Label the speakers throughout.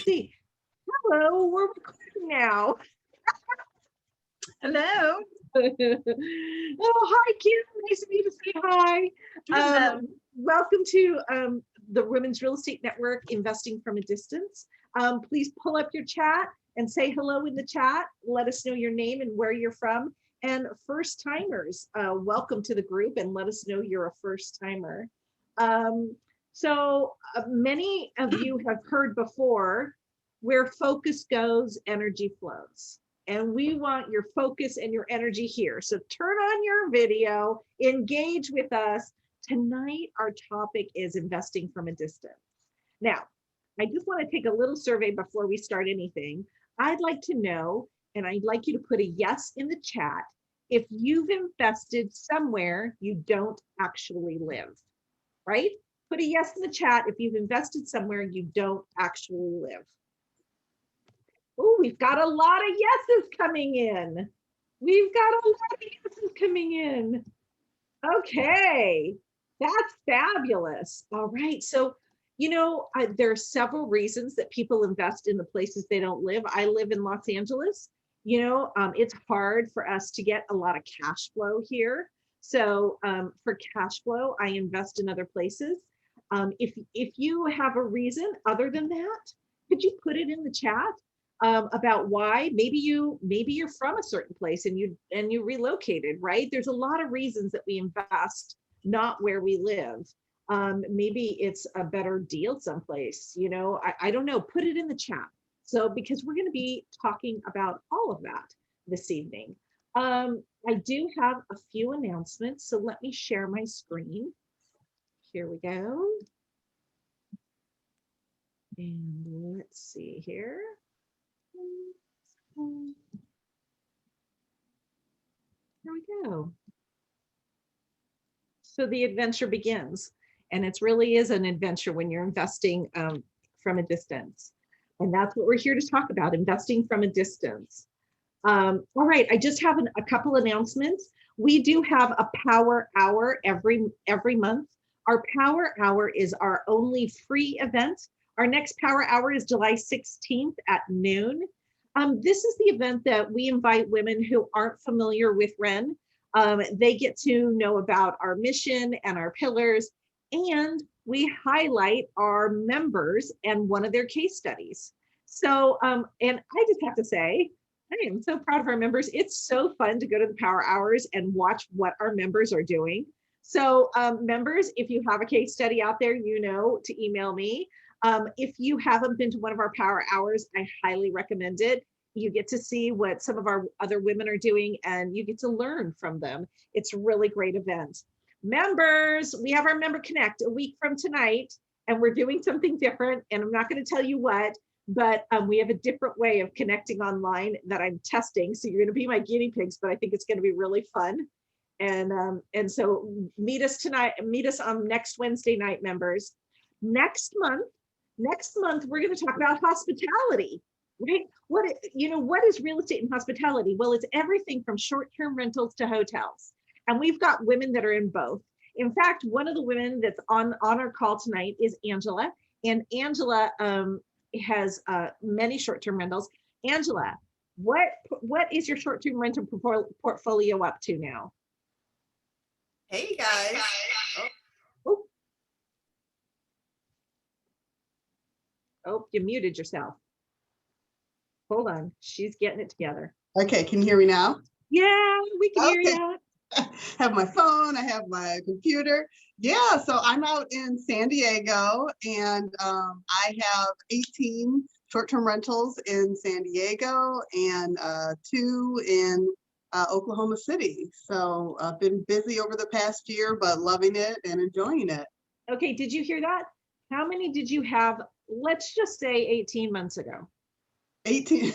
Speaker 1: see. Hello, we're recording now.
Speaker 2: Hello.
Speaker 1: Oh, hi, Kim. Nice of you to say hi. Welcome to the Women's Real Estate Network, Investing from a Distance. Please pull up your chat and say hello in the chat. Let us know your name and where you're from. And first timers, welcome to the group and let us know you're a first timer. Many of you have heard before, where focus goes, energy flows. And we want your focus and your energy here. So turn on your video, engage with us. Tonight, our topic is investing from a distance. Now, I just want to take a little survey before we start anything. I'd like to know, and I'd like you to put a yes in the chat, if you've invested somewhere you don't actually live, right? Put a yes in the chat if you've invested somewhere you don't actually live. Oh, we've got a lot of yeses coming in. We've got a lot of yeses coming in. Okay, that's fabulous. All right, so, you know, there are several reasons that people invest in the places they don't live. I live in Los Angeles. You know, it's hard for us to get a lot of cash flow here. So for cash flow, I invest in other places. If you have a reason other than that, could you put it in the chat? About why maybe you're from a certain place and you relocated, right? There's a lot of reasons that we invest not where we live. Maybe it's a better deal someplace, you know, I don't know, put it in the chat. So because we're going to be talking about all of that this evening. I do have a few announcements, so let me share my screen. Here we go. And let's see here. There we go. So the adventure begins, and it really is an adventure when you're investing from a distance. And that's what we're here to talk about, investing from a distance. All right, I just have a couple announcements. We do have a power hour every month. Our power hour is our only free event. Our next power hour is July 16th at noon. This is the event that we invite women who aren't familiar with WREN. They get to know about our mission and our pillars, and we highlight our members and one of their case studies. So, and I just have to say, I am so proud of our members. It's so fun to go to the power hours and watch what our members are doing. So members, if you have a case study out there, you know to email me. If you haven't been to one of our power hours, I highly recommend it. You get to see what some of our other women are doing and you get to learn from them. It's a really great event. Members, we have our Member Connect a week from tonight, and we're doing something different, and I'm not going to tell you what, but we have a different way of connecting online that I'm testing. So you're going to be my guinea pigs, but I think it's going to be really fun. And so meet us tonight, meet us on next Wednesday night, members. Next month, we're going to talk about hospitality, right? What is real estate and hospitality? Well, it's everything from short-term rentals to hotels. And we've got women that are in both. In fact, one of the women that's on our call tonight is Angela. And Angela has many short-term rentals. Angela, what is your short-term rental portfolio up to now?
Speaker 2: Hey guys.
Speaker 1: Oh, you muted yourself. Hold on, she's getting it together.
Speaker 2: Okay, can you hear me now?
Speaker 1: Yeah, we can hear you.
Speaker 2: I have my phone, I have my computer. Yeah, so I'm out in San Diego, and I have 18 short-term rentals in San Diego and 2 in Oklahoma City. So I've been busy over the past year, but loving it and enjoying it.
Speaker 1: Okay, did you hear that? How many did you have, let's just say 18 months ago?
Speaker 2: 18,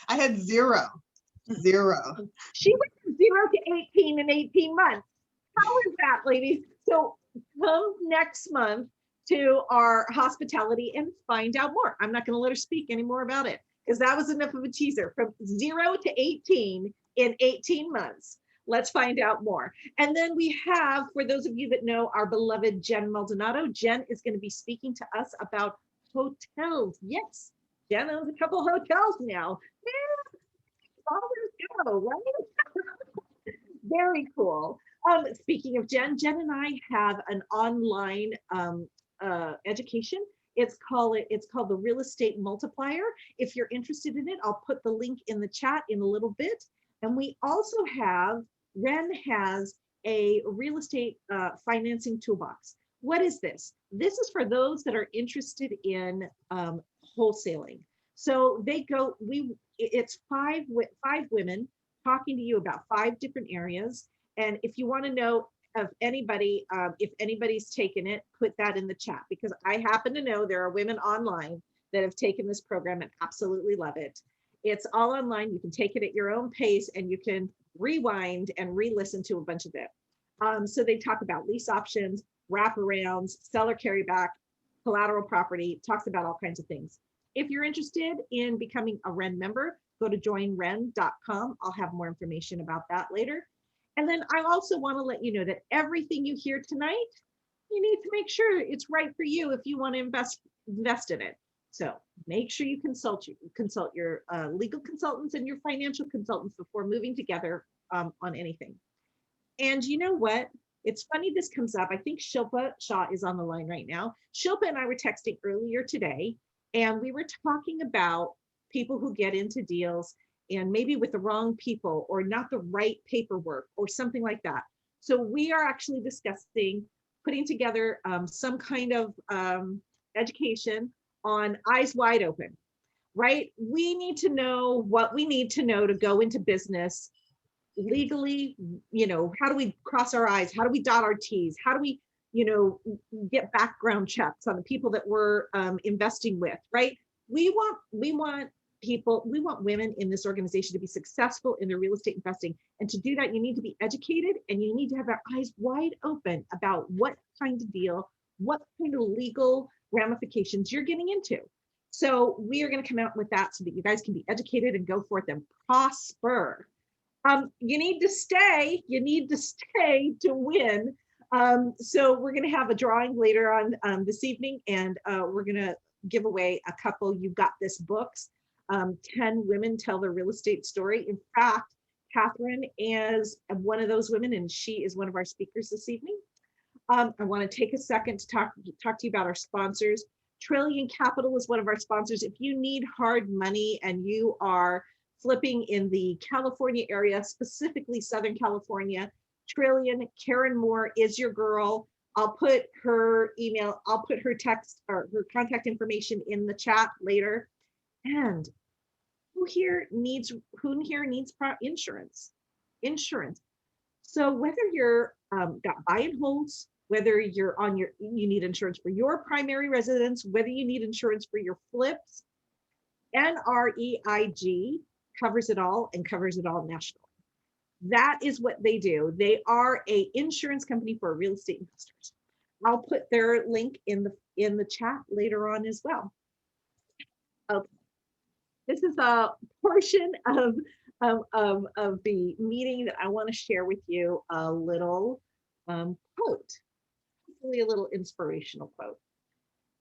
Speaker 2: I had zero.
Speaker 1: She went from 0 to 18 in 18 months. How is that, ladies? So come next month to our hospitality and find out more. I'm not going to let her speak anymore about it because that was enough of a teaser. From 0 to 18 in 18 months. Let's find out more. And then we have, for those of you that know, our beloved Jen Maldonado. Jen is going to be speaking to us about hotels. Yes, Jen owns a couple hotels now. Man, fathers go, right? Very cool. Speaking of Jen, Jen and I have an online education. It's called the Real Estate Multiplier. If you're interested in it, I'll put the link in the chat in a little bit. And we also have WREN has a real estate financing toolbox. What is this? This is for those that are interested in wholesaling. So they go. It's five women talking to you about 5 different areas. And if you want to know of anybody, if anybody's taken it, put that in the chat, because I happen to know there are women online that have taken this program and absolutely love it. It's all online. You can take it at your own pace and you can rewind and re-listen to a bunch of it. So they talk about lease options, wraparounds, seller carryback, collateral property, talks about all kinds of things. If you're interested in becoming a WREN member, go to joinwren.com. I'll have more information about that later. And then I also want to let you know that everything you hear tonight, you need to make sure it's right for you if you want to invest in it. So make sure you consult your legal consultants and your financial consultants before moving together on anything. And you know what? It's funny this comes up. I think Shilpa Shah is on the line right now. Shilpa and I were texting earlier today, and we were talking about people who get into deals and maybe with the wrong people or not the right paperwork or something like that. So we are actually discussing putting together some kind of education on eyes wide open, right? We need to know what we need to know to go into business legally. How do we cross our I's? How do we dot our T's? How do we, get background checks on the people that we're investing with, right? We want women in this organization to be successful in their real estate investing. And to do that, you need to be educated and you need to have our eyes wide open about what kind of deal, what kind of legal ramifications you're getting into. So we are going to come out with that so that you guys can be educated and go forth and prosper. You need to stay to win. So we're going to have a drawing later on this evening, and we're going to give away a couple You Got This books. 10 women tell their real estate story. In fact, Catherine is one of those women, and she is one of our speakers this evening. I want to take a second to talk to you about our sponsors. Trillion Capital is one of our sponsors. If you need hard money and you are flipping in the California area, specifically Southern California, Trillion, Karen Moore is your girl. I'll put her email, I'll put her text or her contact information in the chat later. And who here needs insurance? Insurance. So whether you're got buy and holds, whether you need insurance for your primary residence, whether you need insurance for your flips, NREIG covers it all and covers it all nationally. That is what they do. They are an insurance company for real estate investors. I'll put their link in the chat later on as well. Okay. This is a portion of the meeting that I want to share with you a little quote, hopefully a little inspirational quote.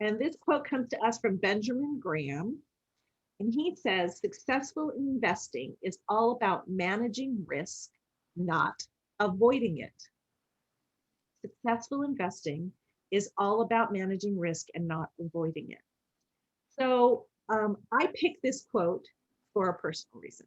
Speaker 1: And this quote comes to us from Benjamin Graham. And he says, successful investing is all about managing risk, not avoiding it. Successful investing is all about managing risk and not avoiding it. So I picked this quote for a personal reason.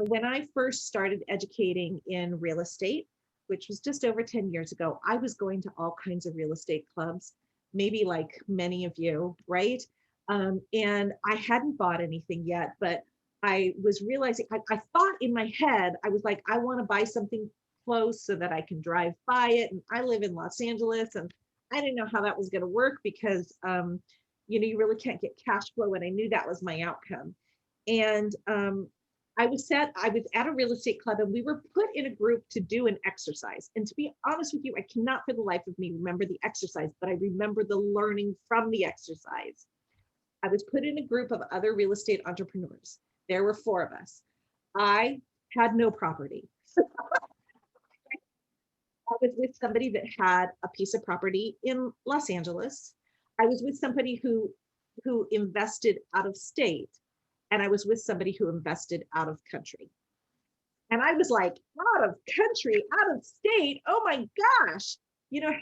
Speaker 1: When I first started educating in real estate, which was just over 10 years ago, I was going to all kinds of real estate clubs, maybe like many of you, right? And I hadn't bought anything yet, but I was realizing, I thought in my head, I was like, I want to buy something close so that I can drive by it. And I live in Los Angeles, and I didn't know how that was going to work because, you really can't get cash flow. And I knew that was my outcome. And I was at a real estate club, and we were put in a group to do an exercise. And to be honest with you, I cannot for the life of me remember the exercise, but I remember the learning from the exercise. I was put in a group of other real estate entrepreneurs. There were 4 of us. I had no property. I was with somebody that had a piece of property in Los Angeles. I was with somebody who who invested out of state, and I was with somebody who invested out of country. And I was like, out of country, out of state. Oh my gosh.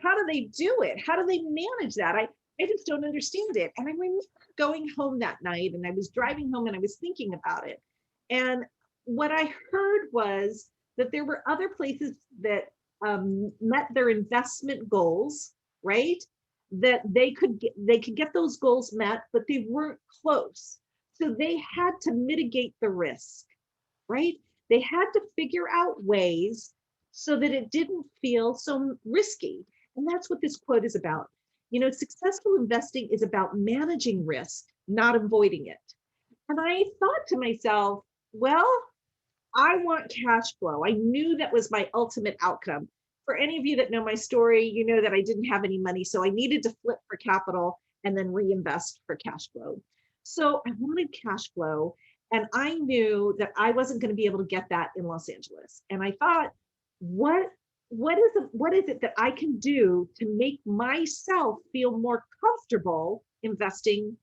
Speaker 1: How do they do it? How do they manage that? I just don't understand it. And I remember going home that night, and I was driving home and I was thinking about it. And what I heard was that there were other places that met their investment goals, right? That they could get those goals met, but they weren't close. So they had to mitigate the risk, right? They had to figure out ways so that it didn't feel so risky. And that's what this quote is about. Successful investing is about managing risk, not avoiding it. And I thought to myself, well, I want cash flow. I knew that was my ultimate outcome. For any of you that know my story, you know that I didn't have any money. So I needed to flip for capital and then reinvest for cash flow. So I wanted cash flow. And I knew that I wasn't going to be able to get that in Los Angeles. And I thought, what is it that I can do to make myself feel more comfortable investing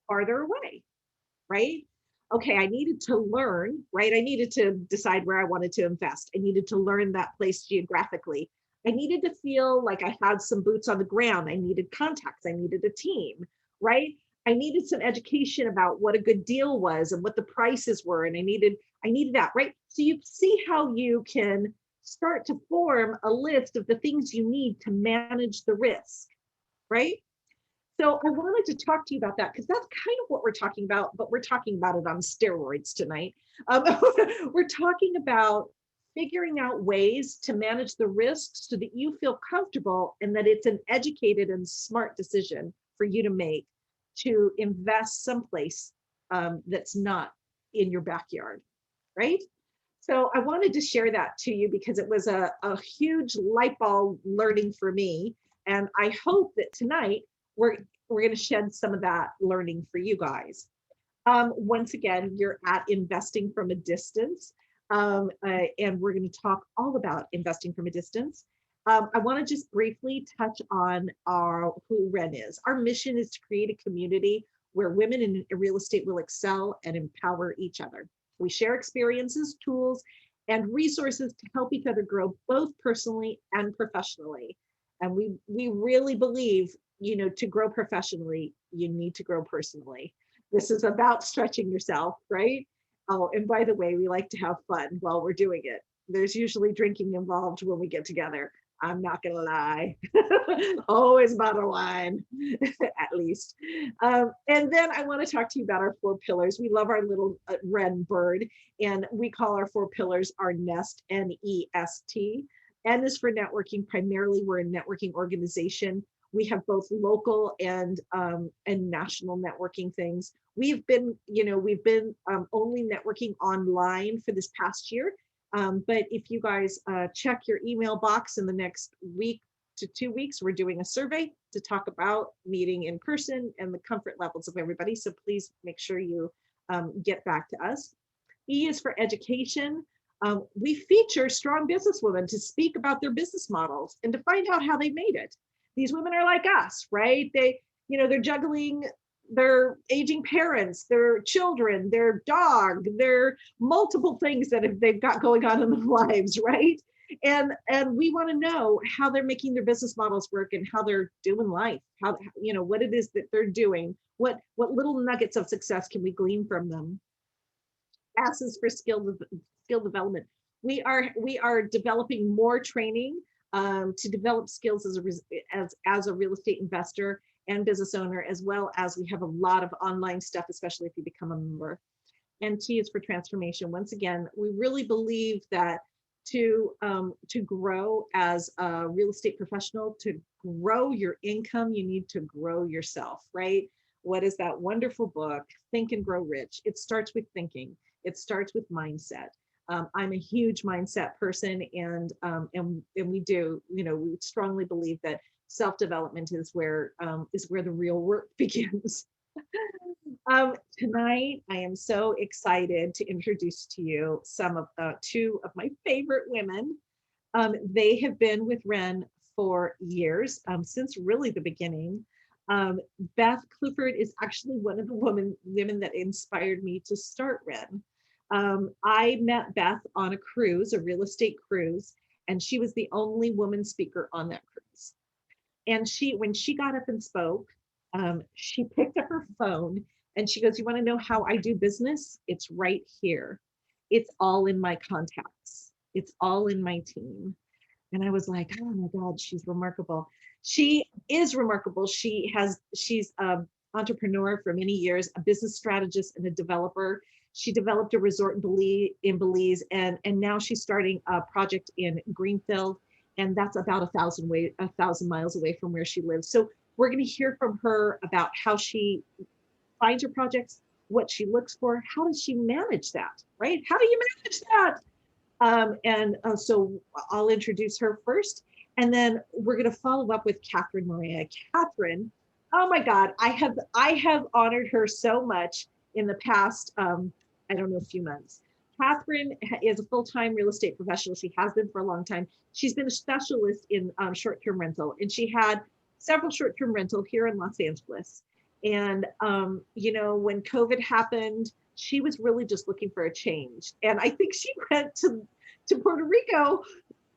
Speaker 1: farther away? Right? Okay, I needed to learn, right? I needed to decide where I wanted to invest. I needed to learn that place geographically. I needed to feel like I had some boots on the ground. I needed contacts. I needed a team, right? I needed some education about what a good deal was and what the prices were. And I needed that, right? So you see how you can start to form a list of the things you need to manage the risk, right? So I wanted to talk to you about that because that's kind of what we're talking about, but we're talking about it on steroids tonight. Um, we're talking about figuring out ways to manage the risks so that you feel comfortable and that it's an educated and smart decision for you to make to invest someplace that's not in your backyard, right? So I wanted to share that to you because it was a huge light bulb learning for me. And I hope that tonight we're going to shed some of that learning for you guys. Once again, you're at Investing from a Distance, and we're going to talk all about investing from a distance. I want to just briefly touch on who WREN is. Our mission is to create a community where women in real estate will excel and empower each other. We share experiences, tools, and resources to help each other grow both personally and professionally. And we really believe, to grow professionally, you need to grow personally. This is about stretching yourself, right? Oh, and by the way, we like to have fun while we're doing it. There's usually drinking involved when we get together. I'm not gonna lie. Always bottle wine, at least. And then I want to talk to you about our 4 pillars. We love our little wren bird, and we call our 4 pillars our nest, N-E-S-T. N is for networking. Primarily, we're a networking organization. We have both local and national networking things. We've been only networking online for this past year. But if you guys check your email box in the next week to 2 weeks, we're doing a survey to talk about meeting in person and the comfort levels of everybody. So please make sure you get back to us. E is for education. We feature strong businesswomen to speak about their business models and to find out how they made it. These women are like us, right? They're juggling their aging parents, their children, their dog, their multiple things that they've got going on in their lives, right? And we want to know how they're making their business models work and how they're doing life, how what it is that they're doing, what little nuggets of success can we glean from them. S is for skill development. We are developing more training to develop skills as a real estate investor and business owner, as well as we have a lot of online stuff, especially if you become a member. And T is for transformation. Once again, we really believe that to grow as a real estate professional, to grow your income, you need to grow yourself, right? What is that wonderful book, Think and Grow Rich? It starts with thinking. It starts with mindset. I'm a huge mindset person, and we do, we strongly believe that self-development is where the real work begins. Tonight, I am so excited to introduce to you some of 2 of my favorite women. They have been with WREN for years, since really the beginning. Beth Clifford is actually one of the women that inspired me to start WREN. I met Beth on a cruise, a real estate cruise, and she was the only woman speaker on that cruise. And when she got up and spoke, she picked up her phone and she goes, "You want to know how I do business? It's right here. It's all in my contacts. It's all in my team." And I was like, "Oh my God, she's remarkable." She is remarkable. She's an entrepreneur for many years, a business strategist and a developer. She developed a resort in Belize, and now she's starting a project in Greenfield, and that's about 1,000 miles away from where she lives. So we're going to hear from her about how she finds her projects, what she looks for, how does she manage that, right? How do you manage that? So I'll introduce her first, and then we're going to follow up with Catherine Maria. Catherine, oh my God, I have honored her so much in the past, I don't know, few months. Catherine is a full-time real estate professional. She has been for a long time. She's been a specialist in short-term rental, and she had several short-term rental here in Los Angeles. And when COVID happened, she was really just looking for a change. And I think she went to Puerto Rico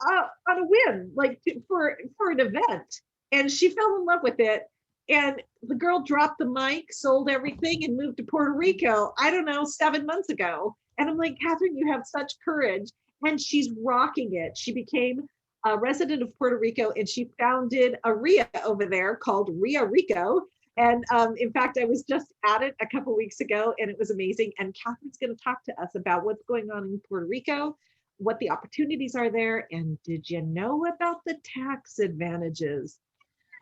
Speaker 1: on a whim, like for an event. And she fell in love with it. And the girl dropped the mic, sold everything, and moved to Puerto Rico, I don't know, 7 months ago. And I'm like, Catherine, you have such courage. And she's rocking it. She became a resident of Puerto Rico, and she founded a RIA over there called RIA Rico. And in fact, I was just at it a couple of weeks ago, and it was amazing. And Catherine's going to talk to us about what's going on in Puerto Rico, what the opportunities are there, and did you know about the tax advantages?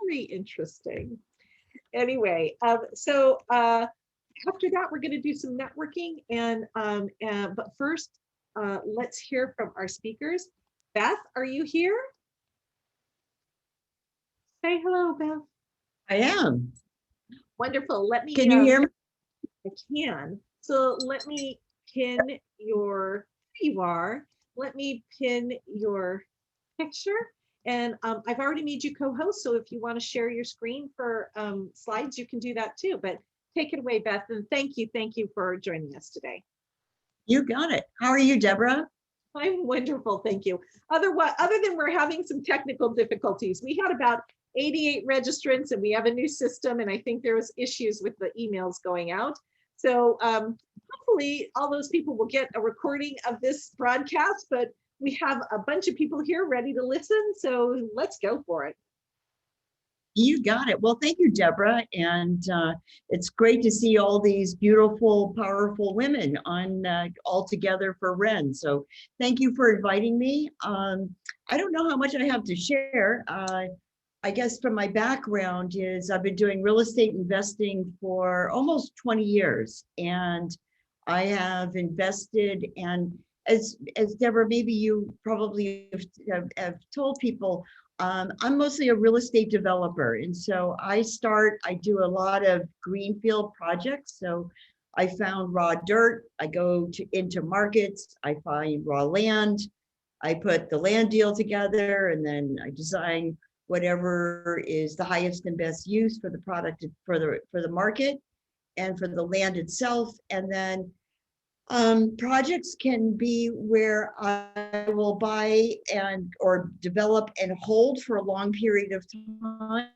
Speaker 1: Very interesting. Anyway, so after that, we're going to do some networking, but first, let's hear from our speakers. Beth, are you here? Say hello, Beth.
Speaker 3: I am.
Speaker 1: Wonderful. Let me.
Speaker 3: Can you hear me?
Speaker 1: I can. So let me pin your. There you are. Let me pin your picture. And I've already made you co-host. So if you want to share your screen for slides, you can do that too. But take it away, Beth. And thank you for joining us today.
Speaker 3: You got it. How are you, Deborah?
Speaker 1: I'm wonderful, thank you. Other than we're having some technical difficulties, we had about 88 registrants, and we have a new system, and I think there was issues with the emails going out. So hopefully all those people will get a recording of this broadcast, but we have a bunch of people here ready to listen, so let's go for it.
Speaker 3: You got it. Well, thank you, Deborah. And it's great to see all these beautiful, powerful women on all together for WREN. So thank you for inviting me. I don't know how much I have to share. I guess from my background is I've been doing real estate investing for almost 20 years. And I have invested, and as Deborah, maybe you probably have told people, I'm mostly a real estate developer. And so I do a lot of greenfield projects. So I found raw dirt, I go into markets, I find raw land, I put the land deal together, and then I design whatever is the highest and best use for the product, for the market and for the land itself. And then projects can be where I will buy or develop and hold for a long period of time.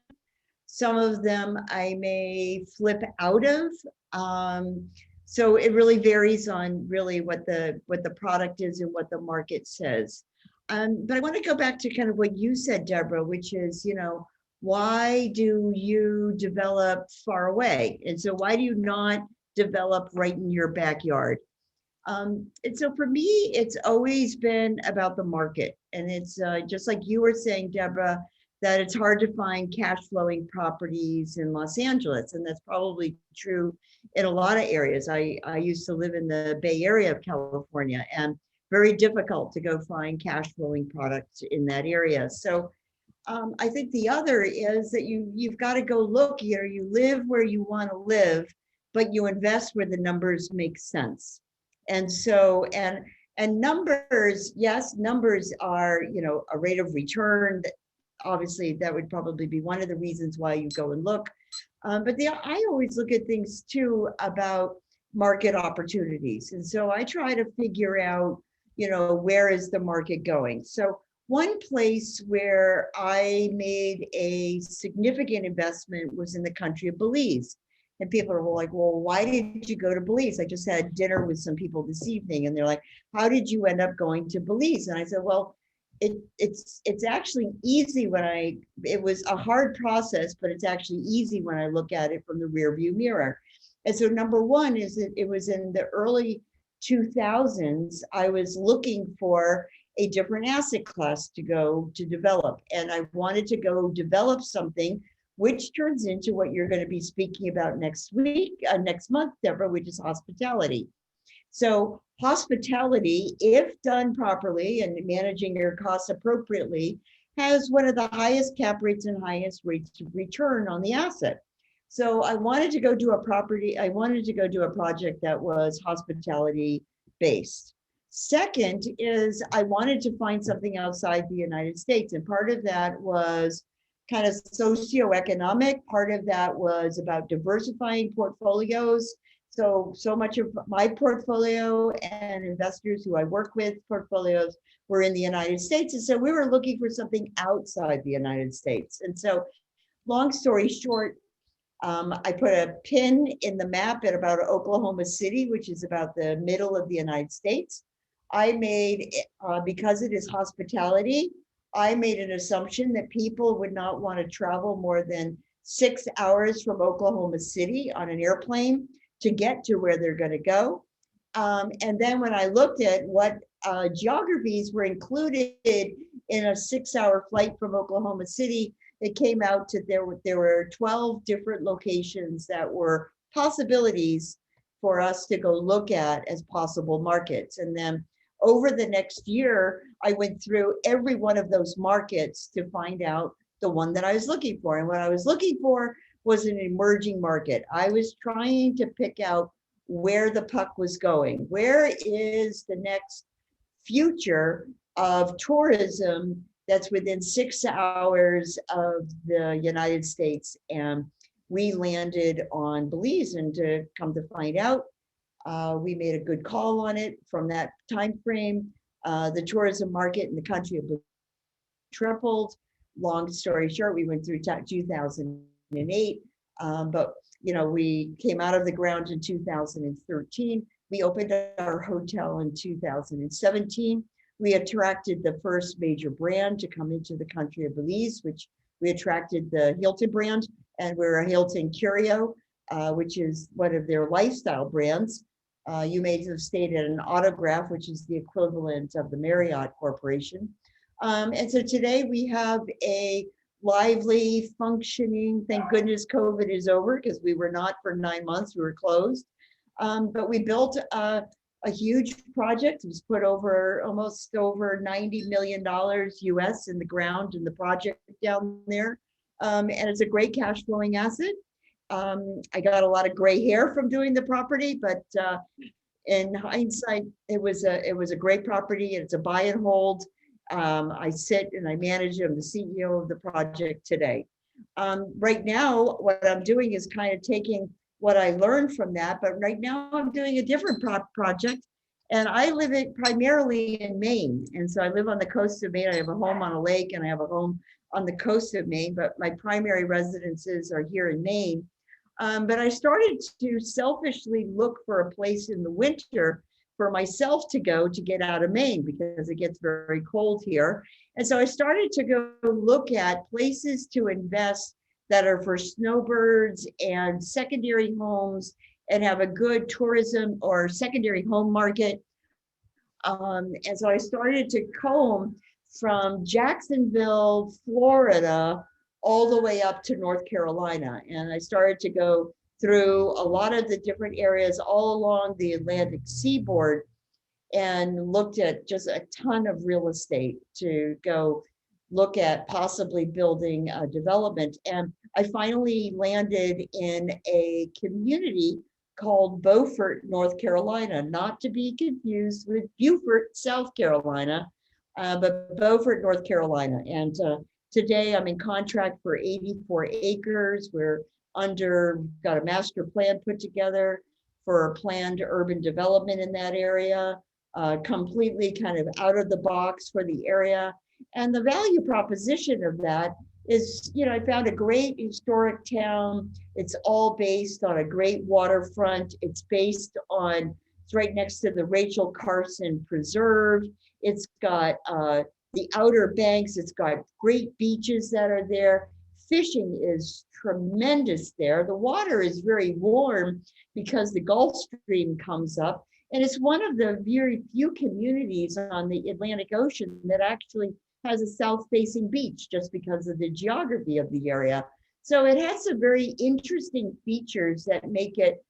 Speaker 3: Some of them I may flip out of. So it really varies on really what the product is and what the market says. But I want to go back to kind of what you said, Deborah, which is, why do you develop far away? And so why do you not develop right in your backyard? And so for me, it's always been about the market. And it's just like you were saying, Deborah, that it's hard to find cash flowing properties in Los Angeles. And that's probably true in a lot of areas. I used to live in the Bay Area of California, and very difficult to go find cash flowing products in that area. So I think the other is that you've got to go look here. You live where you want to live, but you invest where the numbers make sense. And so, and numbers, yes, numbers are, a rate of return. Obviously, that would probably be one of the reasons why you go and look. I always look at things too about market opportunities. And so I try to figure out, where is the market going? So one place where I made a significant investment was in the country of Belize. And people are like, well, why did you go to Belize? I just had dinner with some people this evening and they're like, how did you end up going to Belize? And I said, well, it's actually easy it was a hard process, but it's actually easy when I look at it from the rear view mirror. And so number one is that it was in the early 2000s, I was looking for a different asset class to go to develop. And I wanted to go develop something which turns into what you're going to be speaking about next month, Deborah, which is hospitality. So hospitality, if done properly and managing your costs appropriately, has one of the highest cap rates and highest rates of return on the asset. So I wanted to go do a project that was hospitality based. Second is I wanted to find something outside the United States. And part of that was kind of socioeconomic. Part of that was about diversifying portfolios. So much of my portfolio and investors who I work with portfolios were in the United States. And so we were looking for something outside the United States. And so long story short, I put a pin in the map at about Oklahoma City, which is about the middle of the United States. I made, because it is hospitality, I made an assumption that people would not want to travel more than 6 hours from Oklahoma City on an airplane to get to where they're going to go. And then when I looked at what geographies were included in a 6-hour flight from Oklahoma City, it came out to there were 12 different locations that were possibilities for us to go look at as possible markets. And then over the next year, I went through every one of those markets to find out the one that I was looking for. And what I was looking for was an emerging market. I was trying to pick out where the puck was going. Where is the next future of tourism that's within 6 hours of the United States? And we landed on Belize, and to come to find out, we made a good call on it. From that time frame, the tourism market in the country of Belize tripled. Long story short, we went through 2008, but we came out of the ground in 2013. We opened our hotel in 2017. We attracted the first major brand to come into the country of Belize, which we attracted the Hilton brand, and we're a Hilton Curio, which is one of their lifestyle brands. You may have stayed at an Autograph, which is the equivalent of the Marriott Corporation. And so today we have a lively, functioning, thank goodness COVID is over, because we were not for 9 months, we were closed. But we built a huge project. It was put almost over $90 million US in the ground in the project down there. And it's a great cash flowing asset. I got a lot of gray hair from doing the property, but in hindsight, it was a great property, and it's a buy and hold. I sit and I manage it. I'm the CEO of the project today. Right now, what I'm doing is kind of taking what I learned from that, but right now I'm doing a different project, and I live primarily in Maine. And so I live on the coast of Maine. I have a home on a lake, and I have a home on the coast of Maine, but my primary residences are here in Maine. But I started to selfishly look for a place in the winter for myself to go to get out of Maine, because it gets very cold here. And so I started to go look at places to invest that are for snowbirds and secondary homes and have a good tourism or secondary home market. And so I started to comb from Jacksonville, Florida, all the way up to North Carolina. And I started to go through a lot of the different areas all along the Atlantic seaboard and looked at just a ton of real estate to go look at possibly building a development. And I finally landed in a community called Beaufort, North Carolina, not to be confused with Beaufort, South Carolina, but Beaufort, North Carolina. And today I'm in contract for 84 acres. We're got a master plan put together for a planned urban development in that area, completely kind of out of the box for the area. And the value proposition of that is, I found a great historic town. It's all based on a great waterfront. It's right next to the Rachel Carson Preserve. It's got the Outer Banks. It's got great beaches that are there. Fishing is tremendous there. The water is very warm because the Gulf Stream comes up. And it's one of the very few communities on the Atlantic Ocean that actually has a south-facing beach just because of the geography of the area. So it has some very interesting features that make it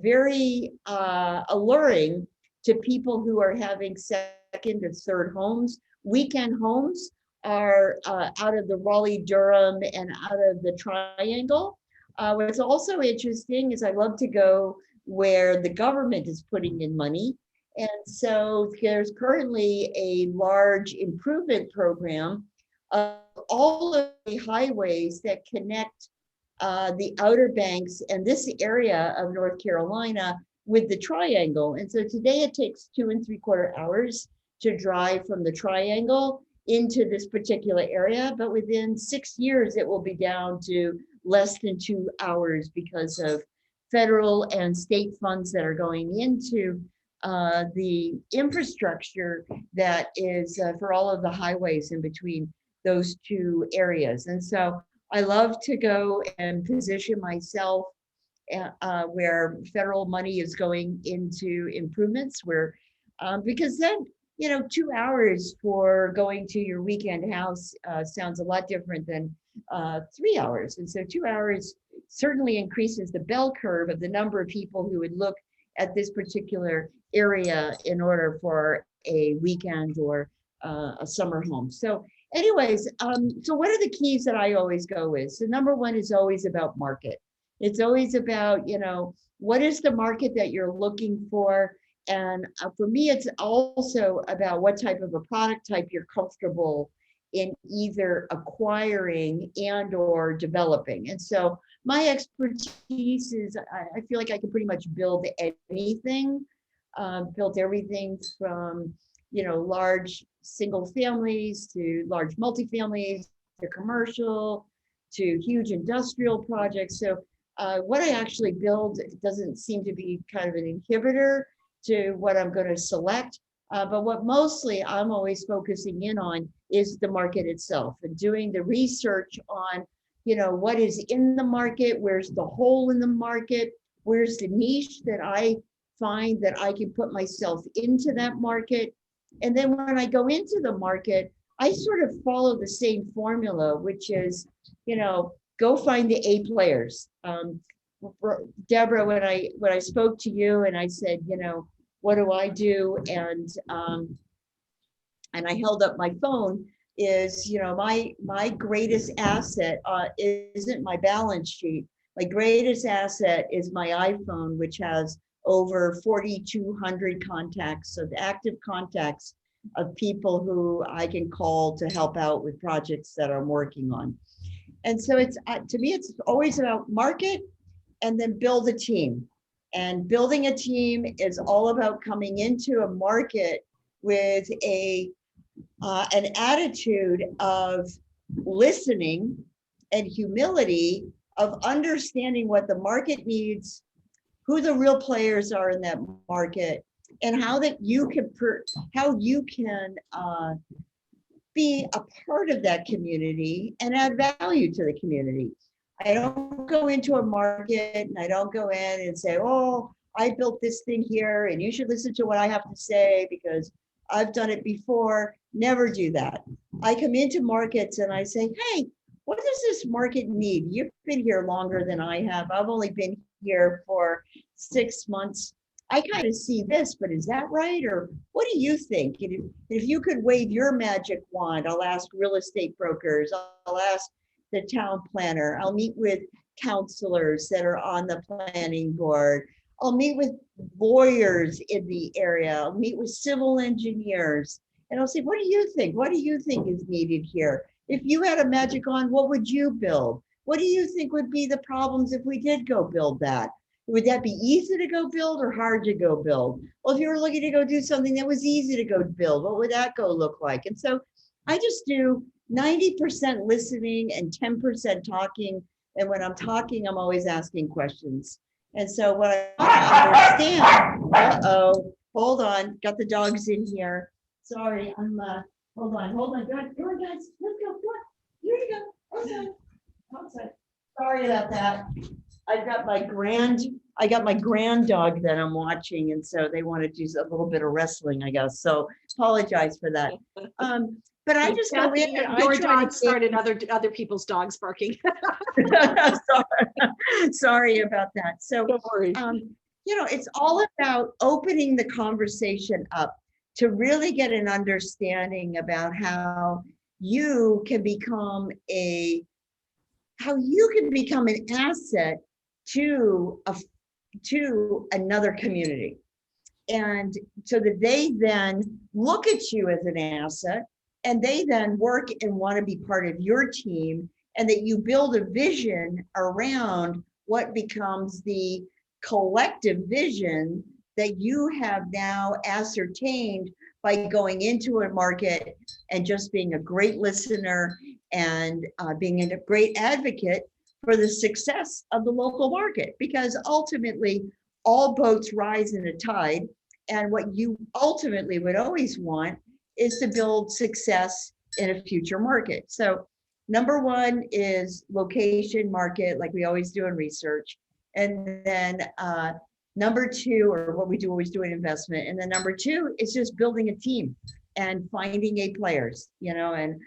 Speaker 3: very alluring to people who are having second or third homes. Weekend homes are out of the Raleigh-Durham and out of the Triangle. What's also interesting is I love to go where the government is putting in money. And so there's currently a large improvement program of all of the highways that connect the Outer Banks and this area of North Carolina with the Triangle. And so today it takes 2.75 hours to drive from the Triangle into this particular area, but within 6 years, it will be down to less than 2 hours because of federal and state funds that are going into the infrastructure that is for all of the highways in between those two areas. And so I love to go and position myself where federal money is going into improvements, because then, 2 hours for going to your weekend house sounds a lot different than 3 hours. And so 2 hours certainly increases the bell curve of the number of people who would look at this particular area in order for a weekend or a summer home. So anyways, so what are the keys that I always go with? So number one is always about market. It's always about, what is the market that you're looking for? And for me, it's also about what type of a product type you're comfortable in either acquiring and or developing. And so my expertise is, I feel like I can pretty much build anything, built everything from, large single families to large multifamilies to commercial to huge industrial projects. So what I actually build doesn't seem to be kind of an inhibitor to what I'm going to select. But what mostly I'm always focusing in on is the market itself and doing the research on, what is in the market, where's the hole in the market, where's the niche that I find that I can put myself into that market. And then when I go into the market, I sort of follow the same formula, which is, go find the A players. Deborah, when I spoke to you and I said, what do I do? And I held up my phone is, my greatest asset isn't my balance sheet. My greatest asset is my iPhone, which has over 4,200 contacts of active contacts of people who I can call to help out with projects that I'm working on. And so it's, to me, it's always about market and then build a team. And building a team is all about coming into a market with an attitude of listening and humility, of understanding what the market needs, who the real players are in that market, and how you can be a part of that community and add value to the community. I don't go into a market and I don't go in and say, oh, I built this thing here and you should listen to what I have to say because I've done it before. Never do that. I come into markets and I say, hey, what does this market need? You've been here longer than I have. I've only been here for 6 months. I kind of see this, but is that right? Or what do you think? If you could wave your magic wand, I'll ask real estate brokers, I'll ask the town planner, I'll meet with counselors that are on the planning board, I'll meet with lawyers in the area, I'll meet with civil engineers, and I'll say, what do you think? What do you think is needed here? If you had a magic wand, what would you build? what do you think would be the problems if we did go build that? Would that be easy to go build or hard to go build? Well, if you were looking to go do something that was easy to go build, what would that go look like? And so I just do 90% listening and 10% talking. And when I'm talking, I'm always asking questions. And so what I understand, hold on, got the dogs in here. Sorry, I'm, hold on, come on, guys, let's go, come on, here you go, outside. Sorry about that. I got my grand dog that I'm watching, and so they want to do a little bit of wrestling, I guess. So apologize for that. But I just go in and
Speaker 1: your dog started other people's dogs barking.
Speaker 3: Sorry about that. So
Speaker 1: Don't worry.
Speaker 3: it's all about opening the conversation up to really get an understanding about how you can become an asset to another community. And so that they then look at you as an asset, and they then work and want to be part of your team, and that you build a vision around what becomes the collective vision that you have now ascertained by going into a market and just being a great listener and being a great advocate for the success of the local market. Because ultimately, all boats rise in a tide. And what you ultimately would always want is to build success in a future market. So number one is location, market, like we always do in research. And then number two, or what we do always do in investment. And then number two is just building a team and finding A players, and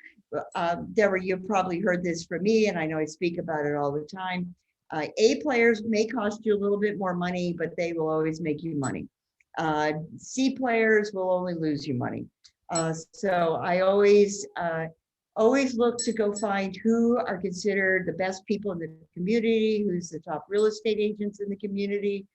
Speaker 3: Deborah, you've probably heard this from me, and I know I speak about it all the time. A players may cost you a little bit more money, but they will always make you money. C players will only lose you money. So I always look to go find who are considered the best people in the community, who's the top real estate agents in the community,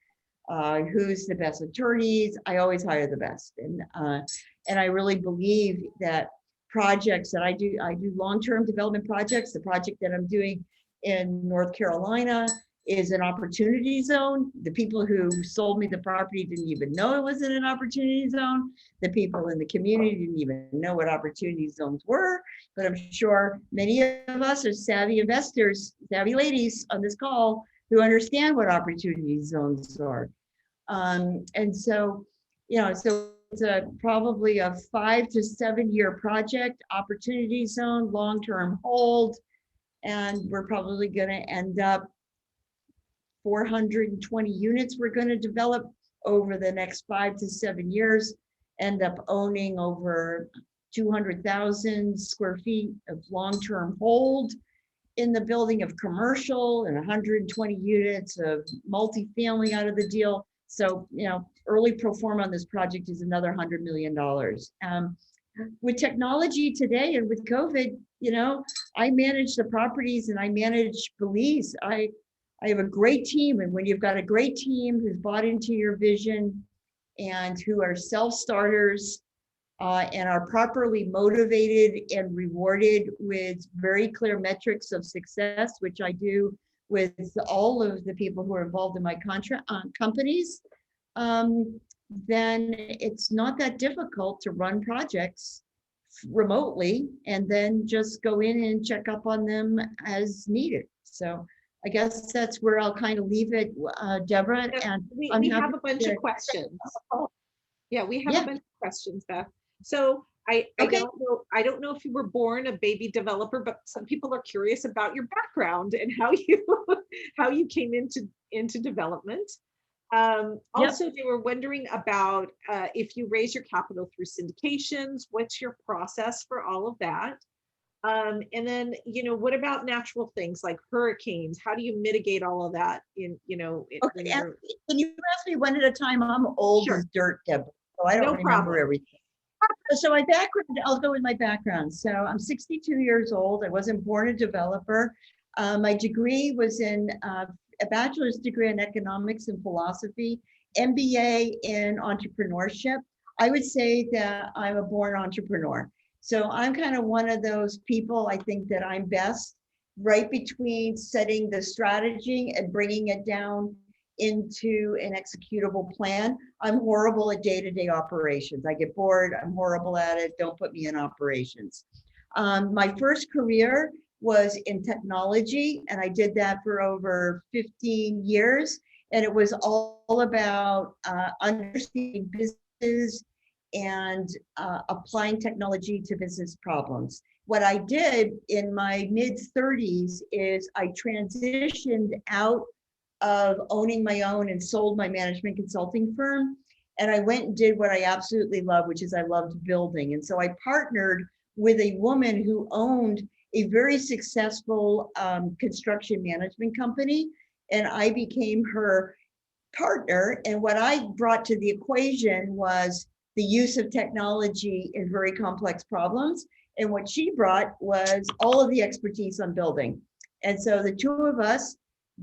Speaker 3: who's the best attorneys. I always hire the best. And I really believe that projects that I do long-term development projects. The project that I'm doing in North Carolina is an opportunity zone. The people who sold me the property didn't even know it was in an opportunity zone. The people in the community didn't even know what opportunity zones were, but I'm sure many of us are savvy investors, savvy ladies on this call who understand what opportunity zones are. And so, so it's probably a 5 to 7 year project, opportunity zone, long-term hold, and we're probably going to end up 420 units we're going to develop over the next 5 to 7 years, end up owning over 200,000 square feet of long-term hold in the building of commercial and 120 units of multifamily out of the deal. So, early pro forma on this project is another $100 million. With technology today and with COVID, I manage the properties and I manage Belize. I have a great team. And when you've got a great team who's bought into your vision and who are self-starters and are properly motivated and rewarded with very clear metrics of success, which I do with all of the people who are involved in my companies, then it's not that difficult to run projects remotely and then just go in and check up on them as needed. So I guess that's where I'll kind of leave it, Deborah. And
Speaker 1: we have a bunch of questions. Yeah, we have a bunch of questions, Beth. So I don't know if you were born a baby developer, but some people are curious about your background and how you came into development. Also, they were wondering about if you raise your capital through syndications, what's your process for all of that? And then, what about natural things like hurricanes? How do you mitigate all of that
Speaker 3: Can you ask me one at a time? I'm old as dirt, Deborah, so I don't remember everything. So my background, I'll go with my background. So I'm 62 years old. I wasn't born a developer. My degree was in a bachelor's degree in economics and philosophy, MBA in entrepreneurship. I would say that I'm a born entrepreneur. So I'm kind of one of those people, I think that I'm best right between setting the strategy and bringing it down into an executable plan. I'm horrible at day-to-day operations. I get bored. I'm horrible at it. Don't put me in operations. My first career was in technology, and I did that for over 15 years. And it was all about understanding business and applying technology to business problems. What I did in my mid 30s is I transitioned out of owning my own and sold my management consulting firm. And I went and did what I absolutely love, which is I loved building. And so I partnered with a woman who owned a very successful construction management company. And I became her partner. And what I brought to the equation was the use of technology in very complex problems. And what she brought was all of the expertise on building. And so the two of us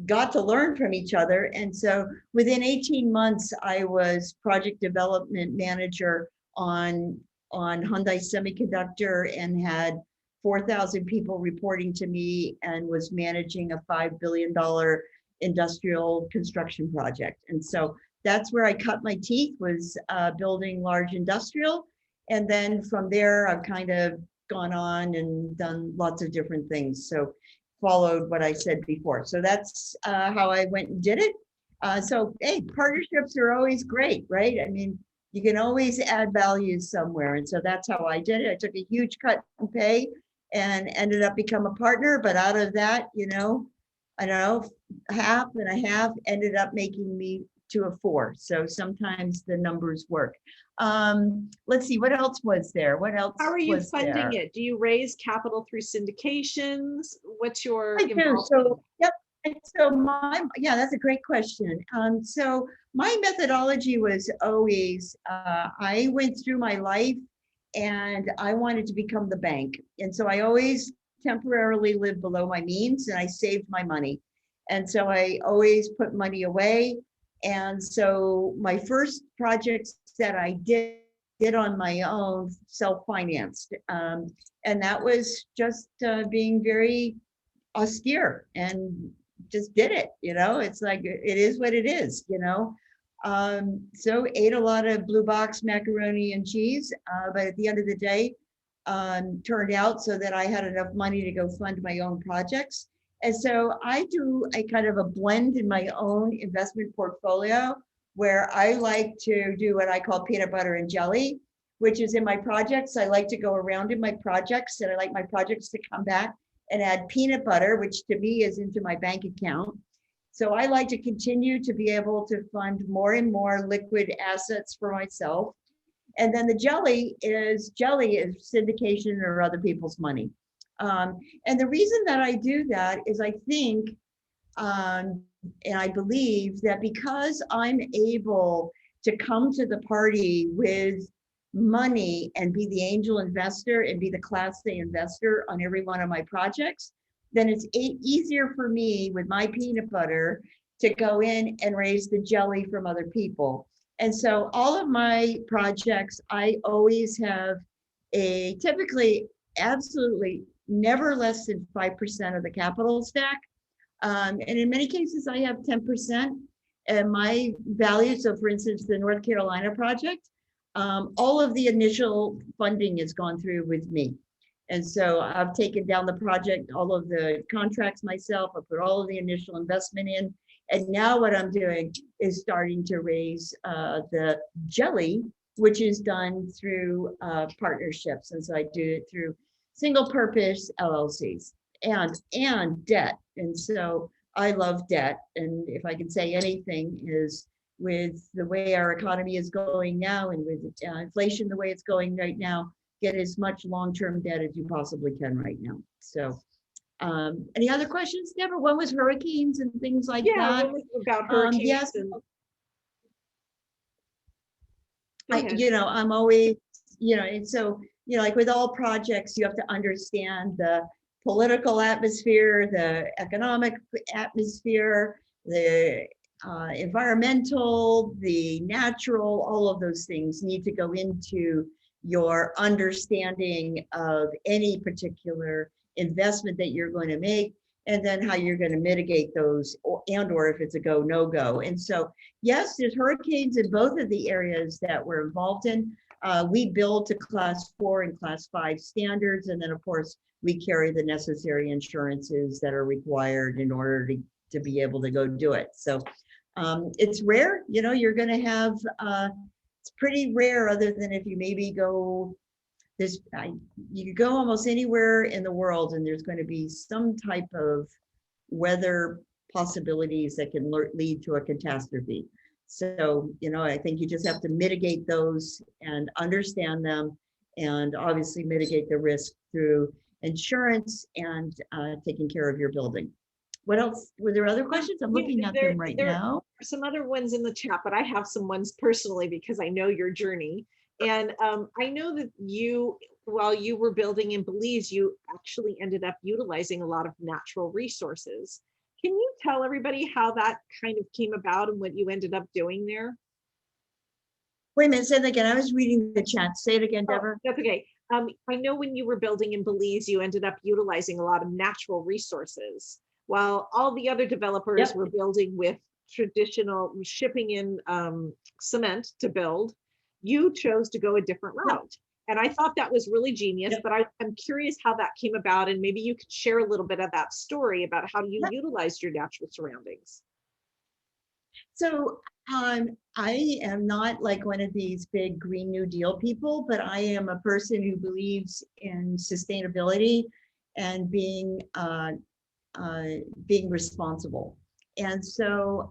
Speaker 3: got to learn from each other. And so within 18 months, I was project development manager on Hyundai Semiconductor and had 4,000 people reporting to me and was managing a $5 billion industrial construction project. And so that's where I cut my teeth, was building large industrial. And then from there, I've kind of gone on and done lots of different things. So followed what I said before. So that's how I went and did it. So, hey, partnerships are always great, right? I mean, you can always add value somewhere. And so that's how I did it. I took a huge cut in pay and ended up become a partner. But out of that, I don't know, half and a half ended up making me to a 4. So sometimes the numbers work. Let's see, what else was there? What else?
Speaker 1: How are you
Speaker 3: was
Speaker 1: funding
Speaker 3: there?
Speaker 1: it? Do you raise capital through syndications? What's your
Speaker 3: I do.
Speaker 1: involvement?
Speaker 3: So, yep. And so yeah, that's a great question. So my methodology was always, I went through my life and I wanted to become the bank. And so I always temporarily lived below my means and I saved my money. And so I always put money away. And so my first projects that I did on my own, self-financed. And that was just being very austere and just did it. It's like, it is what it is. So ate a lot of blue box macaroni and cheese, but at the end of the day, turned out so that I had enough money to go fund my own projects. And so I do a kind of a blend in my own investment portfolio where I like to do what I call peanut butter and jelly, which is in my projects. I like to go around in my projects and I like my projects to come back and add peanut butter, which to me is into my bank account. So I like to continue to be able to fund more and more liquid assets for myself. And then the jelly is syndication or other people's money. And the reason that I do that is I think, and I believe that because I'm able to come to the party with money and be the angel investor and be the class A investor on every one of my projects, then it's easier for me with my peanut butter to go in and raise the jelly from other people. And so all of my projects, I always have a typically absolutely never less than 5% of the capital stack. And in many cases, I have 10%. And my value, so for instance, the North Carolina project, all of the initial funding has gone through with me. And so I've taken down the project, all of the contracts myself, I put all of the initial investment in. And now what I'm doing is starting to raise the jelly, which is done through partnerships. And so I do it through single purpose LLCs and debt. And so I love debt. And if I can say anything is with the way our economy is going now and with inflation the way it's going right now, get as much long-term debt as you possibly can right now. So any other questions, Deborah? One was hurricanes and things like that.
Speaker 1: About hurricanes.
Speaker 3: Yes.
Speaker 1: And...
Speaker 3: I'm always, and so, like with all projects, you have to understand the political atmosphere, the economic atmosphere, the environmental, the natural, all of those things need to go into your understanding of any particular investment that you're going to make. and then how you're going to mitigate those, or if it's a go, no go. And so, yes, there's hurricanes in both of the areas that we're involved in. We build to class 4 and class 5 standards. And then of course, we carry the necessary insurances that are required in order to be able to go do it. So it's rare, you're going to have, it's pretty rare other than if you maybe go, you could go almost anywhere in the world and there's going to be some type of weather possibilities that can lead to a catastrophe. So, I think you just have to mitigate those and understand them, and obviously mitigate the risk through insurance and taking care of your building. What else? Were there other questions? I'm looking at them right now.
Speaker 1: There are some other ones in the chat, but I have some ones personally because I know your journey. And I know that while you were building in Belize, you actually ended up utilizing a lot of natural resources. Can you tell everybody how that kind of came about and what you ended up doing there?
Speaker 3: Wait a minute, say that again. I was reading the chat. Say it again, Deborah.
Speaker 1: That's okay. I know when you were building in Belize, you ended up utilizing a lot of natural resources, while all the other developers were building with traditional shipping in cement to build. You chose to go a different route. And I thought that was really genius, but I'm curious how that came about. And maybe you could share a little bit of that story about how you utilized your natural surroundings.
Speaker 3: So I am not like one of these big Green New Deal people, but I am a person who believes in sustainability and being responsible. And so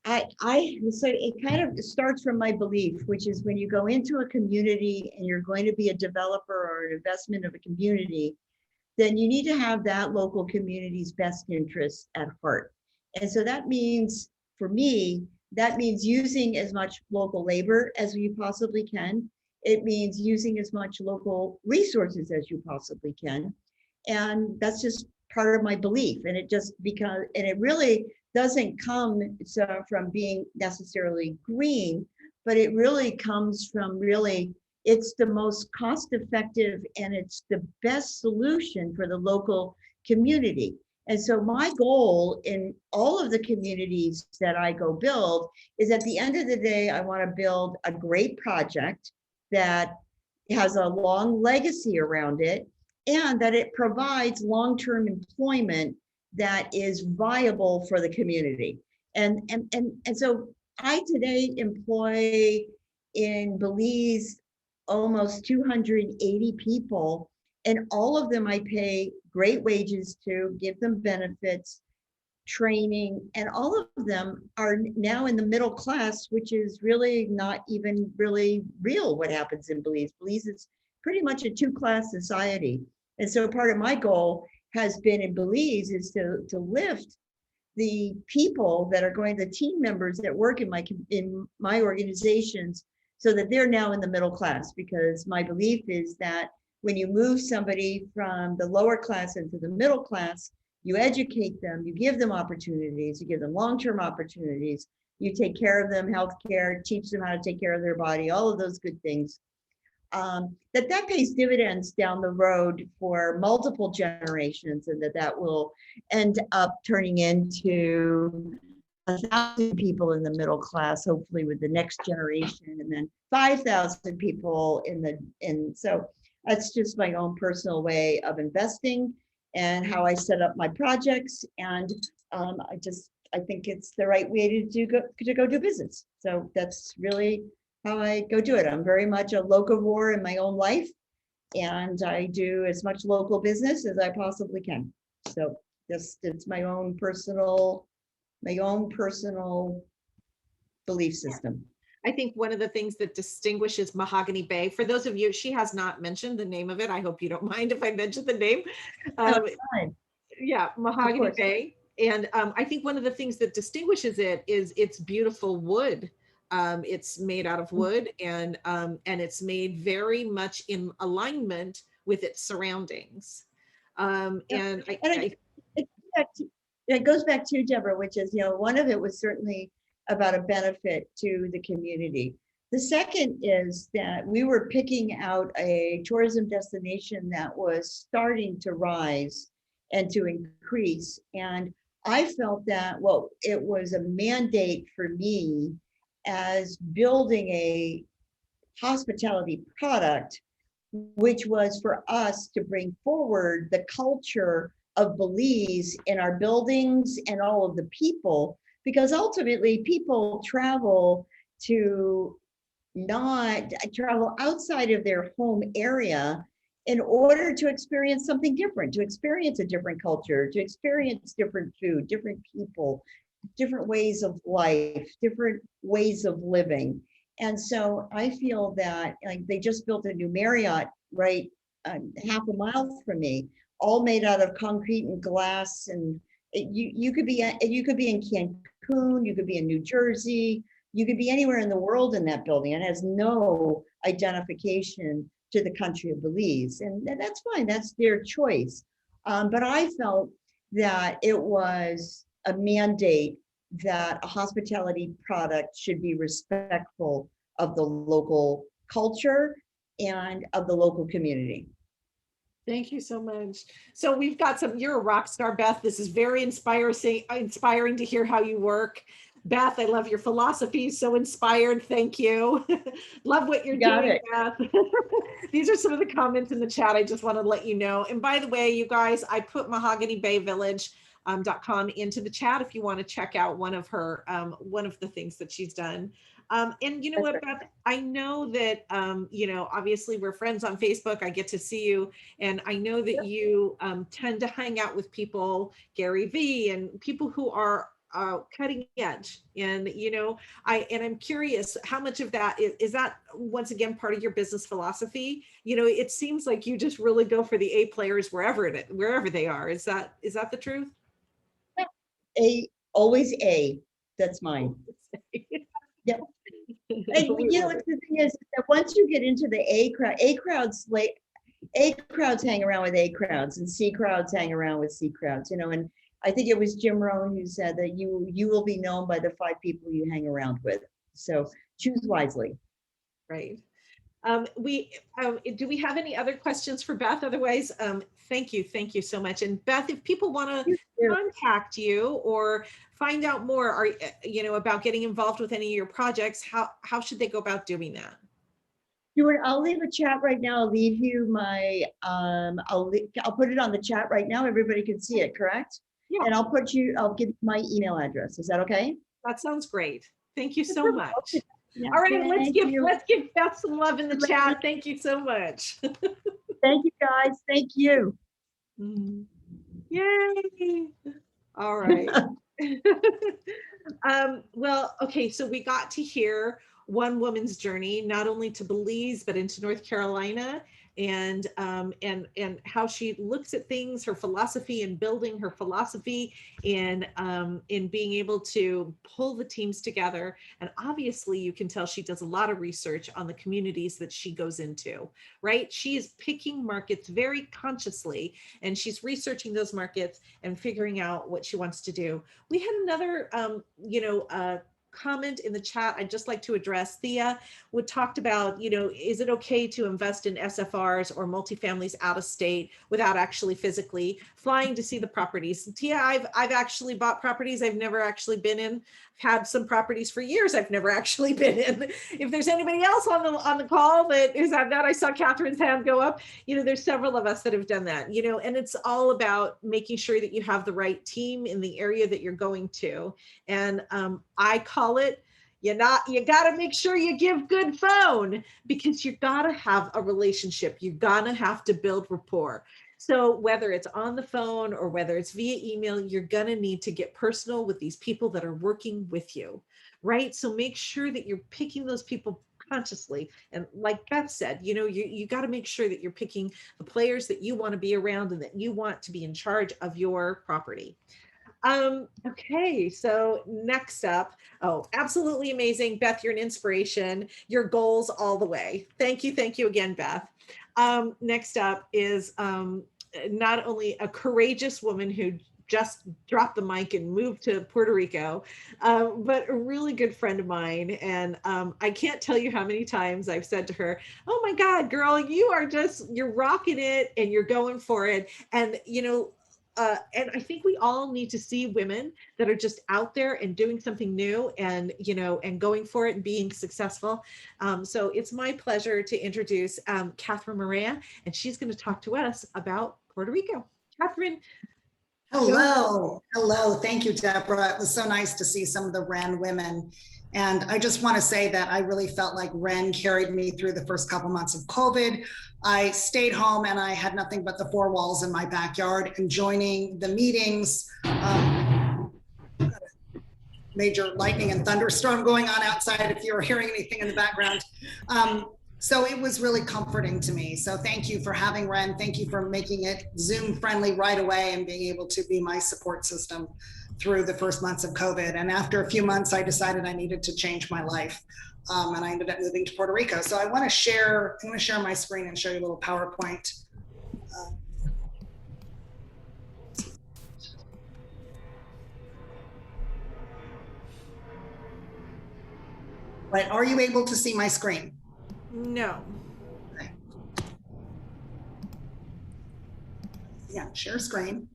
Speaker 3: so it kind of starts from my belief, which is when you go into a community and you're going to be a developer or an investment of a community, then you need to have that local community's best interests at heart. And so that means, for me, that means using as much local labor as you possibly can. It means using as much local resources as you possibly can. And that's just part of my belief. And it really doesn't come from being necessarily green, but it really comes from it's the most cost effective and it's the best solution for the local community. And so my goal in all of the communities that I go build is, at the end of the day, I want to build a great project that has a long legacy around it, and that it provides long-term employment that is viable for the community. And so I today employ in Belize almost 280 people, and all of them I pay great wages to, give them benefits, training, and all of them are now in the middle class, which is really not even really real what happens in Belize. Belize is pretty much a two-class society. And so part of my goal has been in Belize is to lift the people that are the team members that work in my organizations, so that they're now in the middle class. Because my belief is that when you move somebody from the lower class into the middle class, you educate them, you give them opportunities, you give them long-term opportunities, you take care of them, healthcare, teach them how to take care of their body, all of those good things. That pays dividends down the road for multiple generations, and that will end up turning into 1,000 people in the middle class, hopefully with the next generation, and then 5,000 people so that's just my own personal way of investing and how I set up my projects. And I think it's the right way to go do business. So that's really how I go do it. I'm very much a locavore in my own life, and I do as much local business as I possibly can. So it's my own personal belief system.
Speaker 1: I think one of the things that distinguishes Mahogany Bay, for those of you, she has not mentioned the name of it. I hope you don't mind if I mention the name. Yeah, Mahogany Bay. And I think one of the things that distinguishes it is its beautiful wood. It's made out of wood, and it's made very much in alignment with its surroundings.
Speaker 3: It goes back to Deborah, which is, one of it was certainly about a benefit to the community. The second is that we were picking out a tourism destination that was starting to rise and to increase. And I felt that, well, it was a mandate for me as building a hospitality product, which was for us to bring forward the culture of Belize in our buildings and all of the people, because ultimately people travel to not travel outside of their home area in order to experience something different, to experience a different culture, to experience different food, different people, different ways of life, different ways of living. And so I feel that, like, they just built a new Marriott right half a mile from me, all made out of concrete and glass. And you could be in Cancun, you could be in New Jersey, you could be anywhere in the world in that building. It has no identification to the country of Belize, and that's fine. That's their choice. But I felt that it was a mandate that a hospitality product should be respectful of the local culture and of the local community.
Speaker 1: Thank you so much. So we've got you're a rock star, Beth. This is very inspiring to hear how you work. Beth, I love your philosophy. So inspired. Thank you. Love what you're doing, Beth. These are some of the comments in the chat. I just want to let you know. And by the way, you guys, I put mahoganybayvillage.com into the chat if you want to check out one of the things that she's done. And you know what, Beth, I know that, obviously we're friends on Facebook. I get to see you. And I know that you tend to hang out with people, Gary Vee, and people who are cutting edge. And, I'm curious, how much of that is that, once again, part of your business philosophy? It seems like you just really go for the A players wherever they are. Is that the truth?
Speaker 3: Always A. That's mine. Yep. And the thing is that once you get into the A crowds hang around with A crowds, and C crowds hang around with C crowds, and I think it was Jim Rohn who said that you will be known by the 5 people you hang around with. So choose wisely.
Speaker 1: Right. Do we have any other questions for Beth? Otherwise, thank you so much. And Beth, if people want to contact you or find out more, about getting involved with any of your projects, how should they go about doing that?
Speaker 3: I'll leave a chat right now. I'll leave you my I'll put it on the chat right now. Everybody can see it, correct? Yeah. And I'll give you my email address. Is that okay?
Speaker 1: That sounds great. Thank you so much. Yeah, all right, let's give Beth some love in the chat. Thank you so much.
Speaker 3: Thank you, guys. Thank you.
Speaker 1: Yay. All right. Well, okay, so we got to hear one woman's journey, not only to Belize, but into North Carolina, and how she looks at things, her philosophy in building, her philosophy in being able to pull the teams together. And obviously you can tell she does a lot of research on the communities that she goes into, right? She is picking markets very consciously, and she's researching those markets and figuring out what she wants to do. We had another, comment in the chat I'd just like to address. Thea would talked about, is it okay to invest in SFRs or multifamilies out of state without actually physically flying to see the properties? Tia, I've actually bought properties I've never actually been in. I've had some properties for years I've never actually been in. If there's anybody else on the call that is at that, I saw Catherine's hand go up. There's several of us that have done that, and it's all about making sure that you have the right team in the area that you're going to. And I call it, you got to make sure you give good phone, because you got to have a relationship. You're gonna have to build rapport. So whether it's on the phone or whether it's via email, you're gonna need to get personal with these people that are working with you, right? So make sure that you're picking those people consciously. And like Beth said, you got to make sure that you're picking the players that you want to be around and that you want to be in charge of your property. Okay, so next up, absolutely amazing. Beth, you're an inspiration, your goals all the way. Thank you again, Beth. Next up is not only a courageous woman who just dropped the mic and moved to Puerto Rico, but a really good friend of mine. And I can't tell you how many times I've said to her, oh my God, girl, you're rocking it and you're going for it. And, and I think we all need to see women that are just out there and doing something new and, and going for it and being successful. So it's my pleasure to introduce Catherine Moran, and she's going to talk to us about Puerto Rico. Catherine.
Speaker 4: Hello. Hello. Thank you, Deborah. It was so nice to see some of the WREN women. And I just want to say that I really felt like WREN carried me through the first couple months of COVID. I stayed home and I had nothing but the four walls in my backyard and joining the meetings. Major lightning and thunderstorm going on outside if you're hearing anything in the background. So it was really comforting to me. So thank you for having WREN. Thank you for making it Zoom friendly right away and being able to be my support system through the first months of COVID. And after a few months, I decided I needed to change my life. And I ended up moving to Puerto Rico. So I'm going to share my screen and show you a little PowerPoint. Right, are you able to see my screen?
Speaker 1: No.
Speaker 4: Okay. Yeah, share screen.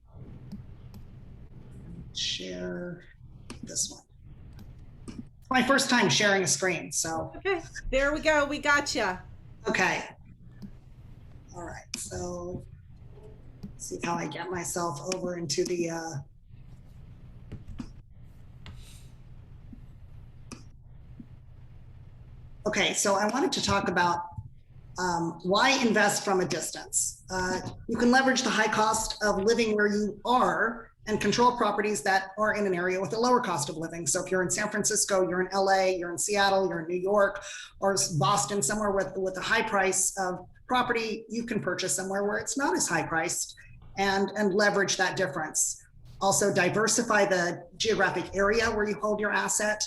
Speaker 4: Share this one. It's my first time sharing a screen, so.
Speaker 1: Okay, there we go. We got you.
Speaker 4: Okay. All right, so let's see how I get myself over into the, okay, so I wanted to talk about why invest from a distance. You can leverage the high cost of living where you are and control properties that are in an area with a lower cost of living. So if you're in San Francisco, you're in LA, you're in Seattle, you're in New York, or Boston, somewhere with a high price of property, you can purchase somewhere where it's not as high priced and leverage that difference. Also diversify the geographic area where you hold your asset.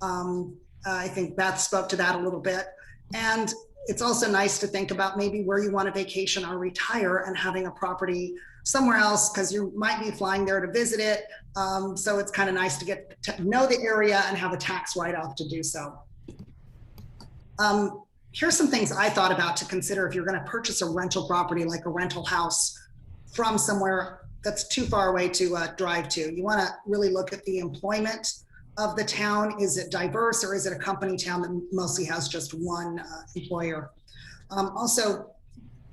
Speaker 4: I think Beth spoke to that a little bit. And it's also nice to think about maybe where you want to vacation or retire and having a property somewhere else because you might be flying there to visit it. So it's kind of nice to get to know the area and have a tax write-off to do so. Here's some things I thought about to consider if you're going to purchase a rental property like a rental house from somewhere that's too far away to drive to. You want to really look at the employment of the town. Is it diverse or is it a company town that mostly has just one employer? Also,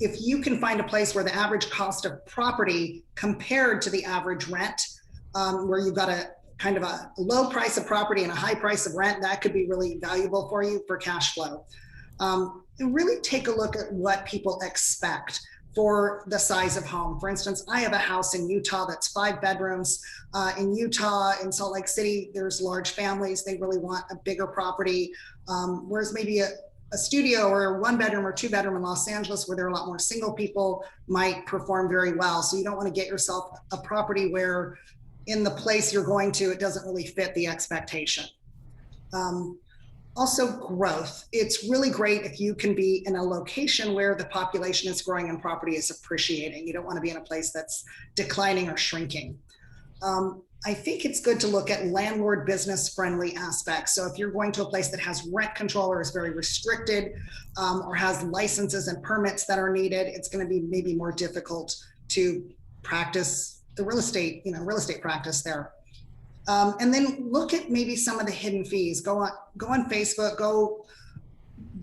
Speaker 4: if you can find a place where the average cost of property compared to the average rent, where you've got a kind of a low price of property and a high price of rent, that could be really valuable for you for cash flow. And really take a look at what people expect for the size of home. For instance, I have a house in Utah that's 5 bedrooms. In Utah, in Salt Lake City, there's large families. They really want a bigger property. Whereas maybe a studio or a 1 bedroom or 2 bedroom in Los Angeles, where there are a lot more single people, might perform very well. So you don't want to get yourself a property where in the place you're going to, it doesn't really fit the expectation. Also growth. It's really great if you can be in a location where the population is growing and property is appreciating. You don't want to be in a place that's declining or shrinking. I think it's good to look at landlord business friendly aspects. So if you're going to a place that has rent control or is very restricted or has licenses and permits that are needed, it's going to be maybe more difficult to practice the real estate practice there. And then look at maybe some of the hidden fees. Go on Facebook, go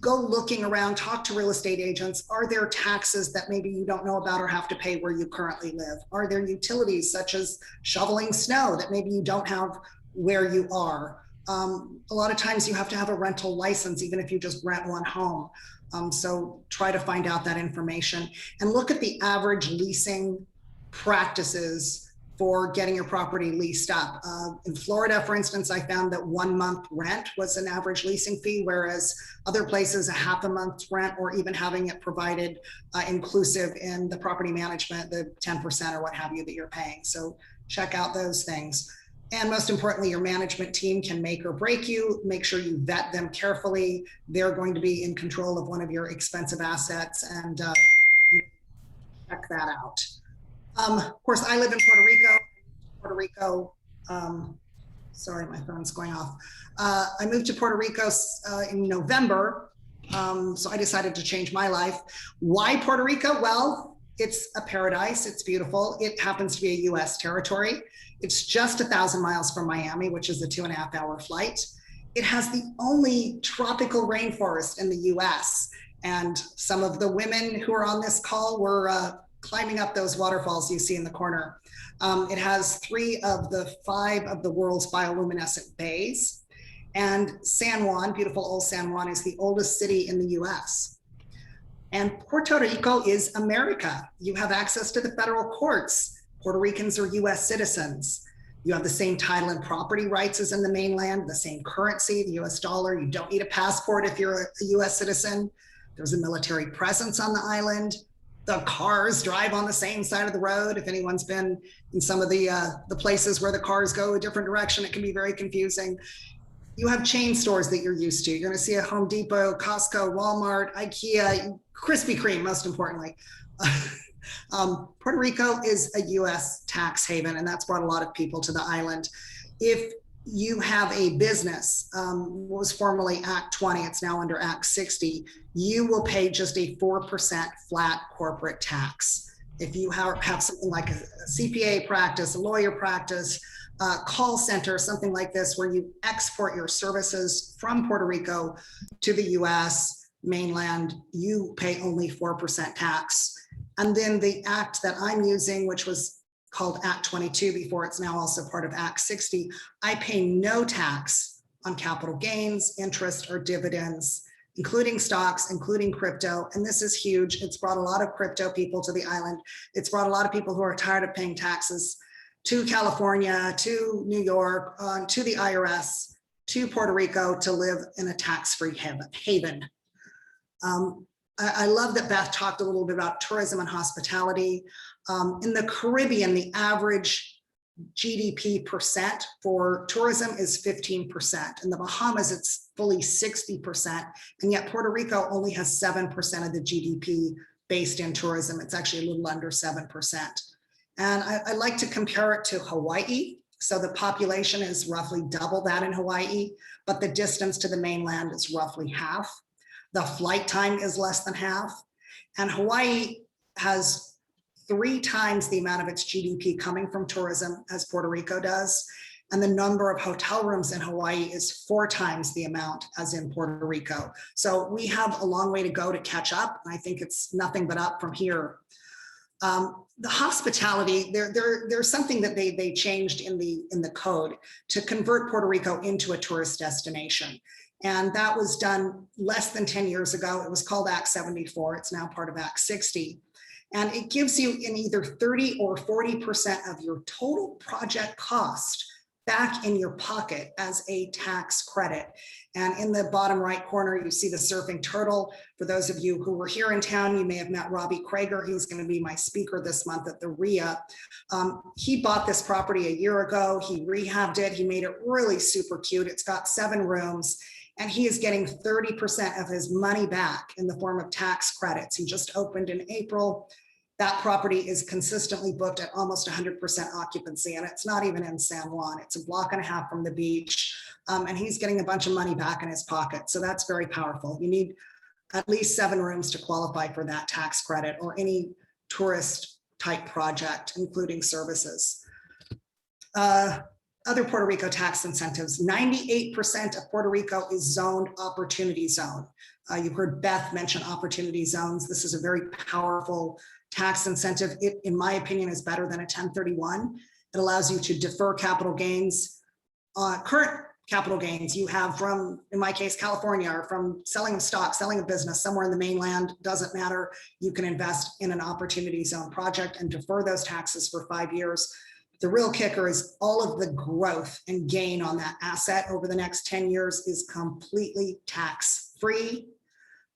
Speaker 4: looking around, talk to real estate agents. Are there taxes that maybe you don't know about or have to pay where you currently live? Are there utilities such as shoveling snow that maybe you don't have where you are? A lot of times you have to have a rental license, even if you just rent one home. So try to find out that information and look at the average leasing practices for getting your property leased up. In Florida, for instance, I found that 1 month rent was an average leasing fee, whereas other places, a half a month's rent or even having it provided inclusive in the property management, the 10% or what have you that you're paying. So check out those things. And most importantly, your management team can make or break you. Make sure you vet them carefully. They're going to be in control of one of your expensive assets, and check that out. Of course, I live in Puerto Rico. Sorry, my phone's going off. I moved to Puerto Rico in November, so I decided to change my life. Why Puerto Rico? Well, It's a paradise. It's beautiful. It happens to be a US territory. It's just 1,000 miles from Miami, which is a 2.5-hour flight. It has the only tropical rainforest in the US. And some of the women who are on this call were climbing up those waterfalls you see in the corner. It has 3 of the 5 of the world's bioluminescent bays. And San Juan, beautiful old San Juan, is the oldest city in the US. And Puerto Rico is America. You have access to the federal courts. Puerto Ricans are US citizens. You have the same title and property rights as in the mainland, the same currency, the US dollar. You don't need a passport if you're a US citizen. There's a military presence on the island. The cars drive on the same side of the road. If anyone's been in some of the places where the cars go a different direction, it can be very confusing. You have chain stores that you're used to. You're going to see a Home Depot, Costco, Walmart, IKEA, Krispy Kreme, most importantly. Puerto Rico is a US tax haven, and that's brought a lot of people to the island. If you have a business, what was formerly Act 20, it's now under Act 60, you will pay just a 4% flat corporate tax. If you have something like a CPA practice, a lawyer practice, call center, something like this, where you export your services from Puerto Rico to the US mainland, you pay only 4% tax. And then the act that I'm using, which was called Act 22 before it's now also part of Act 60, I pay no tax on capital gains, interest, or dividends, including stocks, including crypto. And this is huge. It's brought a lot of crypto people to the island. It's brought a lot of people who are tired of paying taxes to California, to New York, to the IRS, to Puerto Rico to live in a tax-free haven. I love that Beth talked a little bit about tourism and hospitality. In the Caribbean, the average GDP percent for tourism is 15%. In the Bahamas, it's fully 60%. And yet Puerto Rico only has 7% of the GDP based in tourism. It's actually a little under 7%. And I like to compare it to Hawaii. So the population is roughly double that in Hawaii, but the distance to the mainland is roughly half. The flight time is less than half. And Hawaii has 3 times the amount of its GDP coming from tourism as Puerto Rico does. And the number of hotel rooms in Hawaii is 4 times the amount as in Puerto Rico. So we have a long way to go to catch up. And I think it's nothing but up from here. The hospitality, there's something that they changed in the code to convert Puerto Rico into a tourist destination. And that was done less than 10 years ago. It was called Act 74. It's now part of Act 60. And it gives you in either 30 or 40% of your total project cost back in your pocket as a tax credit. And in the bottom right corner, you see the surfing turtle. For those of you who were here in town, you may have met Robbie Krager. He's going to be my speaker this month at the REA. He bought this property a year ago. He rehabbed it. He made it really super cute. It's got 7 rooms. And he is getting 30% of his money back in the form of tax credits. He just opened in April. That property is consistently booked at almost 100% occupancy, and it's not even in San Juan. It's a block and a half from the beach, and he's getting a bunch of money back in his pocket. So that's very powerful. You need at least 7 rooms to qualify for that tax credit or any tourist type project, including services. Other Puerto Rico tax incentives, 98% of Puerto Rico is zoned opportunity zone. You heard Beth mention opportunity zones. This is a very powerful tax incentive. It, in my opinion, is better than a 1031. It allows you to defer capital gains, current capital gains you have from, in my case, California, or from selling of stock, selling a business somewhere in the mainland, doesn't matter. You can invest in an opportunity zone project and defer those taxes for 5 years. The real kicker is all of the growth and gain on that asset over the next 10 years is completely tax-free.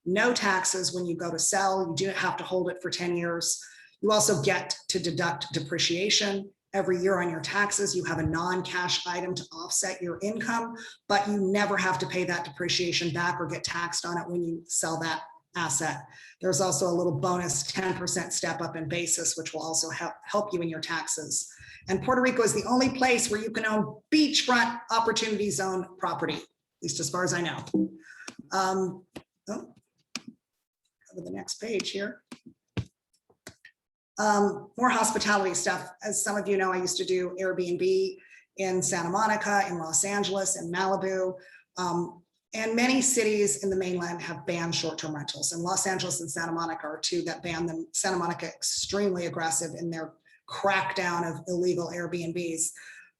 Speaker 4: No taxes when you go to sell. You do have to hold it for 10 years. You also get to deduct depreciation every year on your taxes. You have a non-cash item to offset your income, but you never have to pay that depreciation back or get taxed on it when you sell that asset. There's also a little bonus 10% step up in basis, which will also help you in your taxes. And Puerto Rico is the only place where you can own beachfront opportunity zone property, at least as far as I know. Go to the next page here. More hospitality stuff. As some of you know, I used to do Airbnb in Santa Monica, in Los Angeles, in Malibu. And many cities in the mainland have banned short-term rentals. And Los Angeles and Santa Monica are two that ban them. Santa Monica extremely aggressive in their crackdown of illegal Airbnbs.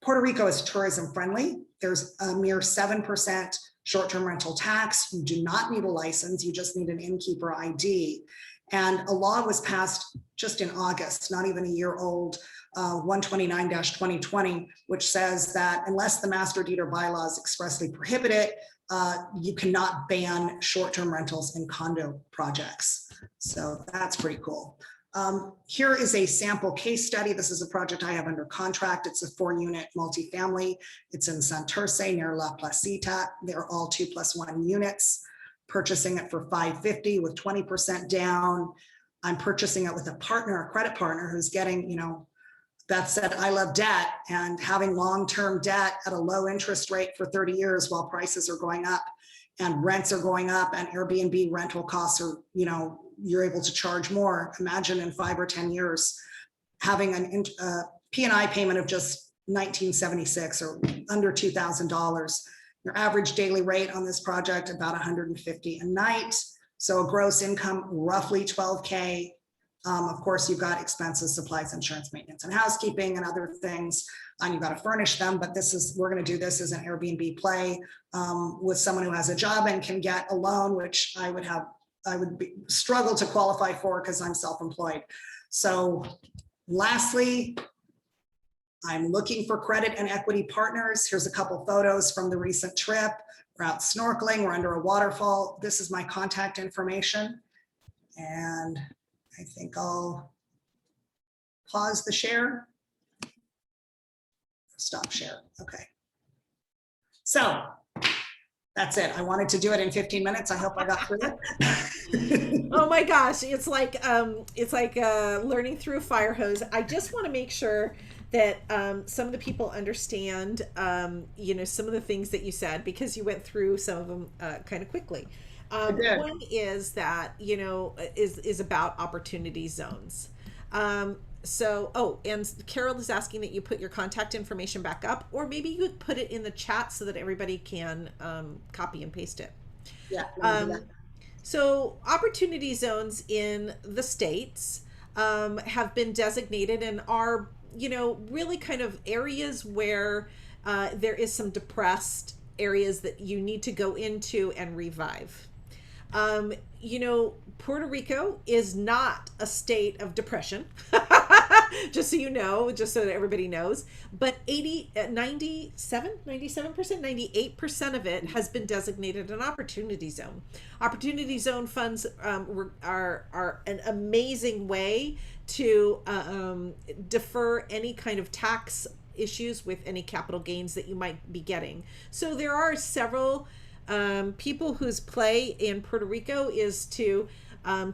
Speaker 4: Puerto Rico is tourism friendly. There's a mere 7% short-term rental tax. You do not need a license. You just need an innkeeper ID. And a law was passed just in August, not even a year old, 129-2020, which says that unless the master deed or bylaws expressly prohibit it, you cannot ban short-term rentals in condo projects. So that's pretty cool. Here is a sample case study. This is a project I have under contract. It's a 4-unit multifamily. It's in Santurce near La Placita. They're all 2+1 units. Purchasing it for $550 with 20% down. I'm purchasing it with a partner, a credit partner who's getting, you know, Beth said, I love debt, and having long-term debt at a low interest rate for 30 years while prices are going up and rents are going up and Airbnb rental costs are, you know, you're able to charge more. Imagine in 5 or 10 years, having a P&I payment of just $1976 or under $2,000. Your average daily rate on this project, about $150 a night. So a gross income, roughly $12K. Of course, you've got expenses, supplies, insurance, maintenance, and housekeeping and other things. And you've got to furnish them, but we're going to do this as an Airbnb play with someone who has a job and can get a loan, which I would struggle to qualify for because I'm self-employed. So lastly, I'm looking for credit and equity partners. Here's a couple photos from the recent trip. We're out snorkeling, we're under a waterfall. This is my contact information. And I think I'll pause the share. Stop share, okay. So that's it. I wanted to do it in 15 minutes. I hope I got through it.
Speaker 1: Oh my gosh, it's like learning through a fire hose. I just want to make sure that some of the people understand, you know, some of the things that you said, because you went through some of them kind of quickly. One is that, you know, is about opportunity zones. And Carol is asking that you put your contact information back up, or maybe you could put it in the chat so that everybody can copy and paste it.
Speaker 4: Yeah.
Speaker 1: So opportunity zones in the States have been designated and are, you know, really kind of areas where there is some depressed areas that you need to go into and revive. You know, Puerto Rico is not a state of depression, just so you know, just so that everybody knows, but 97%, 98% of it has been designated an opportunity zone. Opportunity zone funds are an amazing way to defer any kind of tax issues with any capital gains that you might be getting. So there are several people whose play in Puerto Rico is to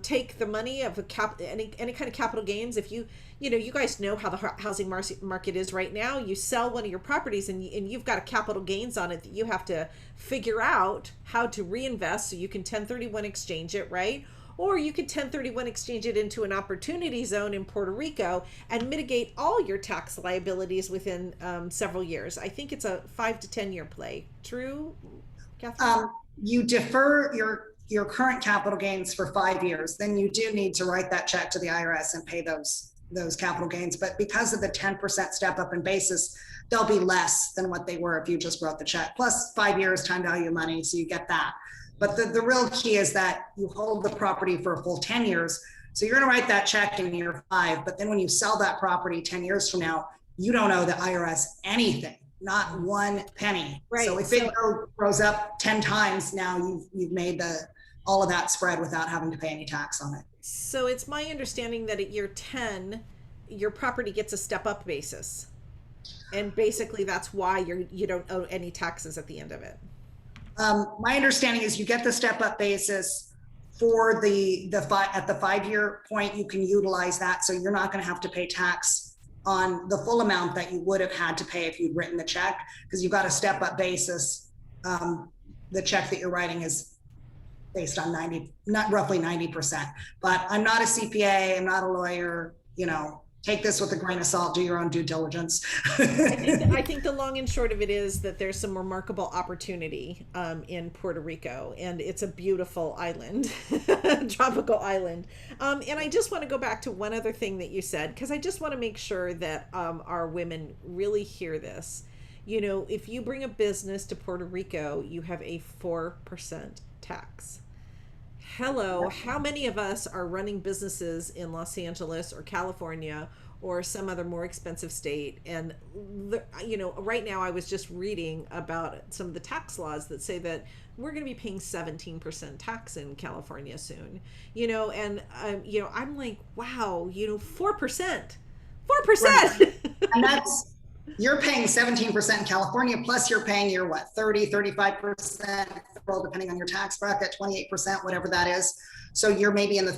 Speaker 1: take the money of any kind of capital gains. If you know, you guys know how the housing market is right now. You sell one of your properties and you've got a capital gains on it that you have to figure out how to reinvest so you can 1031 exchange it, right? Or you could 1031 exchange it into an opportunity zone in Puerto Rico and mitigate all your tax liabilities within several years. I think it's a 5 to 10 year play. True, Catherine?
Speaker 4: You defer your current capital gains for 5 years, then you do need to write that check to the IRS and pay those capital gains. But because of the 10% step up in basis, they'll be less than what they were if you just wrote the check. Plus 5 years time value of money, so you get that. But the real key is that you hold the property for a full 10 years. So you're going to write that check in year 5, but then when you sell that property 10 years from now, you don't owe the IRS anything, not one penny. Right. So if it grows up 10 times, now you've made all of that spread without having to pay any tax on it.
Speaker 1: So it's my understanding that at year 10, your property gets a step up basis. And basically that's why you don't owe any taxes at the end of it.
Speaker 4: My understanding is you get the step up basis for at the 5 year point, you can utilize that. So you're not going to have to pay tax on the full amount that you would have had to pay if you'd written the check, because you've got a step up basis. The check that you're writing is based on roughly 90%, but I'm not a CPA. I'm not a lawyer. take this with a grain of salt, do your own due diligence.
Speaker 1: I think the long and short of it is that there's some remarkable opportunity in Puerto Rico, and it's a beautiful island, tropical island. And I just want to go back to one other thing that you said, because I just want to make sure that our women really hear this. If you bring a business to Puerto Rico, you have a 4% tax. Hello, how many of us are running businesses in Los Angeles or California or some other more expensive state? And right now I was just reading about some of the tax laws that say that we're going to be paying 17% tax in California soon. And I'm like, wow, 4%.
Speaker 4: Right. And you're paying 17% in California, plus you're paying your 35%, depending on your tax bracket, 28%, whatever that is. So you're maybe in the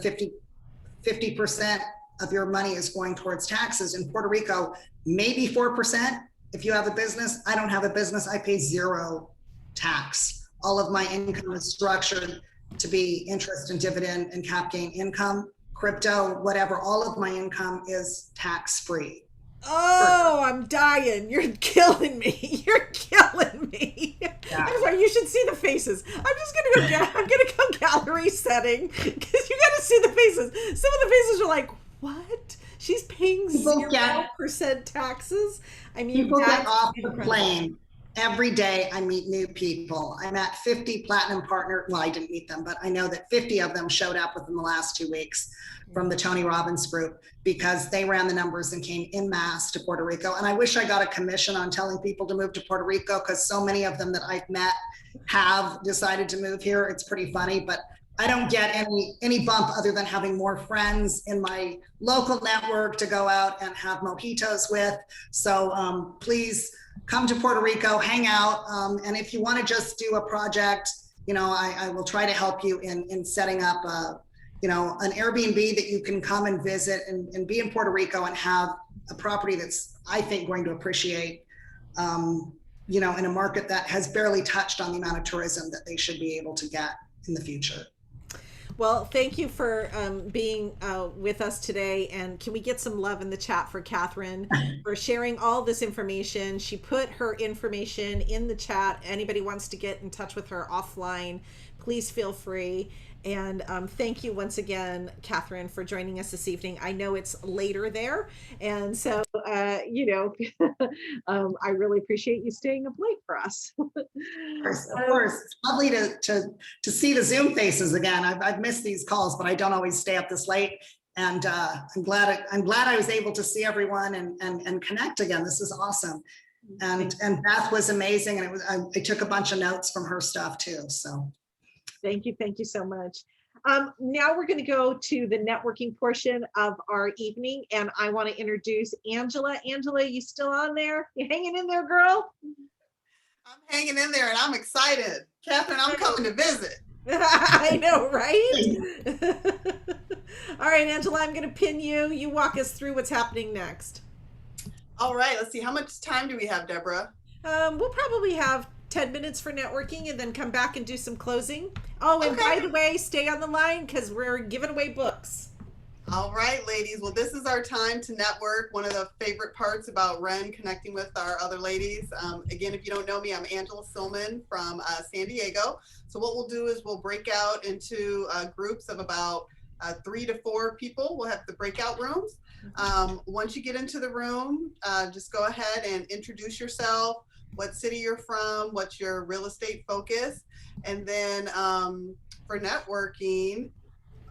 Speaker 4: 50% of your money is going towards taxes. In Puerto Rico, maybe 4%. If you have a business, I don't have a business, I pay 0 tax. All of my income is structured to be interest and dividend and cap gain income, crypto, whatever. All of my income is tax free.
Speaker 1: Oh, I'm dying. You're killing me. You're killing me. Yeah. I'm sorry, you should see the faces. I'm gonna go gallery setting, because you gotta see the faces. Some of the faces are like, what? She's paying 0% taxes? I mean,
Speaker 4: people get off the plane. Every day I meet new people. I met 50 platinum partner. Well, I didn't meet them, but I know that 50 of them showed up within the last 2 weeks from the Tony Robbins group, because they ran the numbers and came en masse to Puerto Rico. And I wish I got a commission on telling people to move to Puerto Rico, because so many of them that I've met have decided to move here. It's pretty funny, but I don't get any bump other than having more friends in my local network to go out and have mojitos with. So please come to Puerto Rico, hang out. And if you want to just do a project, I will try to help you in setting up an Airbnb that you can come and visit and be in Puerto Rico and have a property that's, I think, going to appreciate, in a market that has barely touched on the amount of tourism that they should be able to get in the future.
Speaker 1: Well, thank you for being with us today. And can we get some love in the chat for Catherine for sharing all this information? She put her information in the chat. Anybody wants to get in touch with her offline, please feel free. And thank you once again, Catherine, for joining us this evening. I know it's later there. And so, I really appreciate you staying up late for us.
Speaker 4: Of course. It's lovely to see the Zoom faces again. I've missed these calls, but I don't always stay up this late. And I'm glad I was able to see everyone and connect again. This is awesome. And Beth was amazing. And I took a bunch of notes from her stuff too. So.
Speaker 1: Thank you so much. Now we're going to go to the networking portion of our evening, and I want to introduce Angela. Angela, you still on there? You hanging in there, girl?
Speaker 2: I'm hanging in there, and I'm excited. Catherine, I'm coming to visit.
Speaker 1: I know, right? All right, Angela, I'm going to pin you. You walk us through what's happening next.
Speaker 2: All right, let's see. How much time do we have, Deborah?
Speaker 1: We'll probably have 10 minutes for networking and then come back and do some closing. Oh, and by the way, stay on the line because we're giving away books.
Speaker 2: All right, ladies. Well, this is our time to network. One of the favorite parts about WREN, connecting with our other ladies. Again, if you don't know me, I'm Angela Silman from San Diego. So what we'll do is we'll break out into groups of about 3 to 4 people. We'll have the breakout rooms. Once you get into the room, just go ahead and introduce yourself, what city you're from, what's your real estate focus. And then for networking,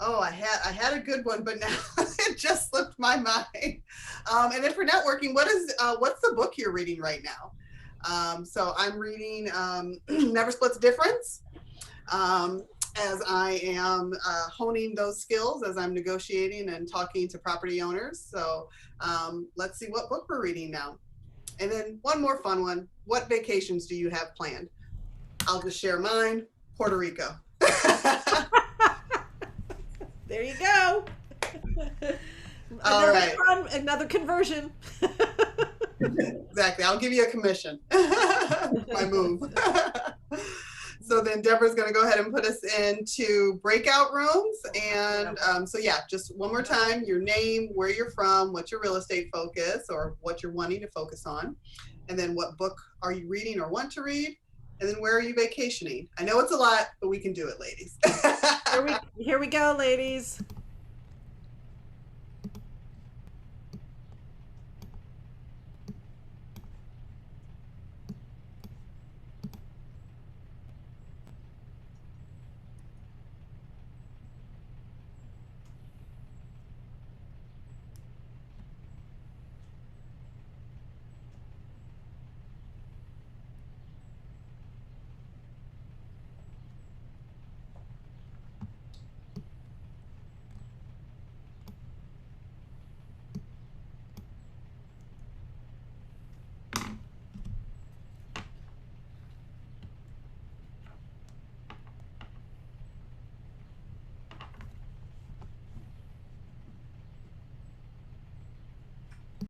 Speaker 2: I had a good one, but now it just slipped my mind. And then for networking, what's the book you're reading right now? So I'm reading Never Splits Difference, as I am honing those skills as I'm negotiating and talking to property owners. So let's see what book we're reading now. And then one more fun one. What vacations do you have planned? I'll just share mine. Puerto Rico.
Speaker 1: There you go.
Speaker 2: All right.
Speaker 1: Another conversion.
Speaker 2: Exactly. I'll give you a commission. My move. So then Deborah's going to go ahead and put us into breakout rooms. And so yeah, just one more time, your name, where you're from, what's your real estate focus or what you're wanting to focus on. And then what book are you reading or want to read? And then where are you vacationing? I know it's a lot, but we can do it, ladies.
Speaker 5: Here we go, ladies.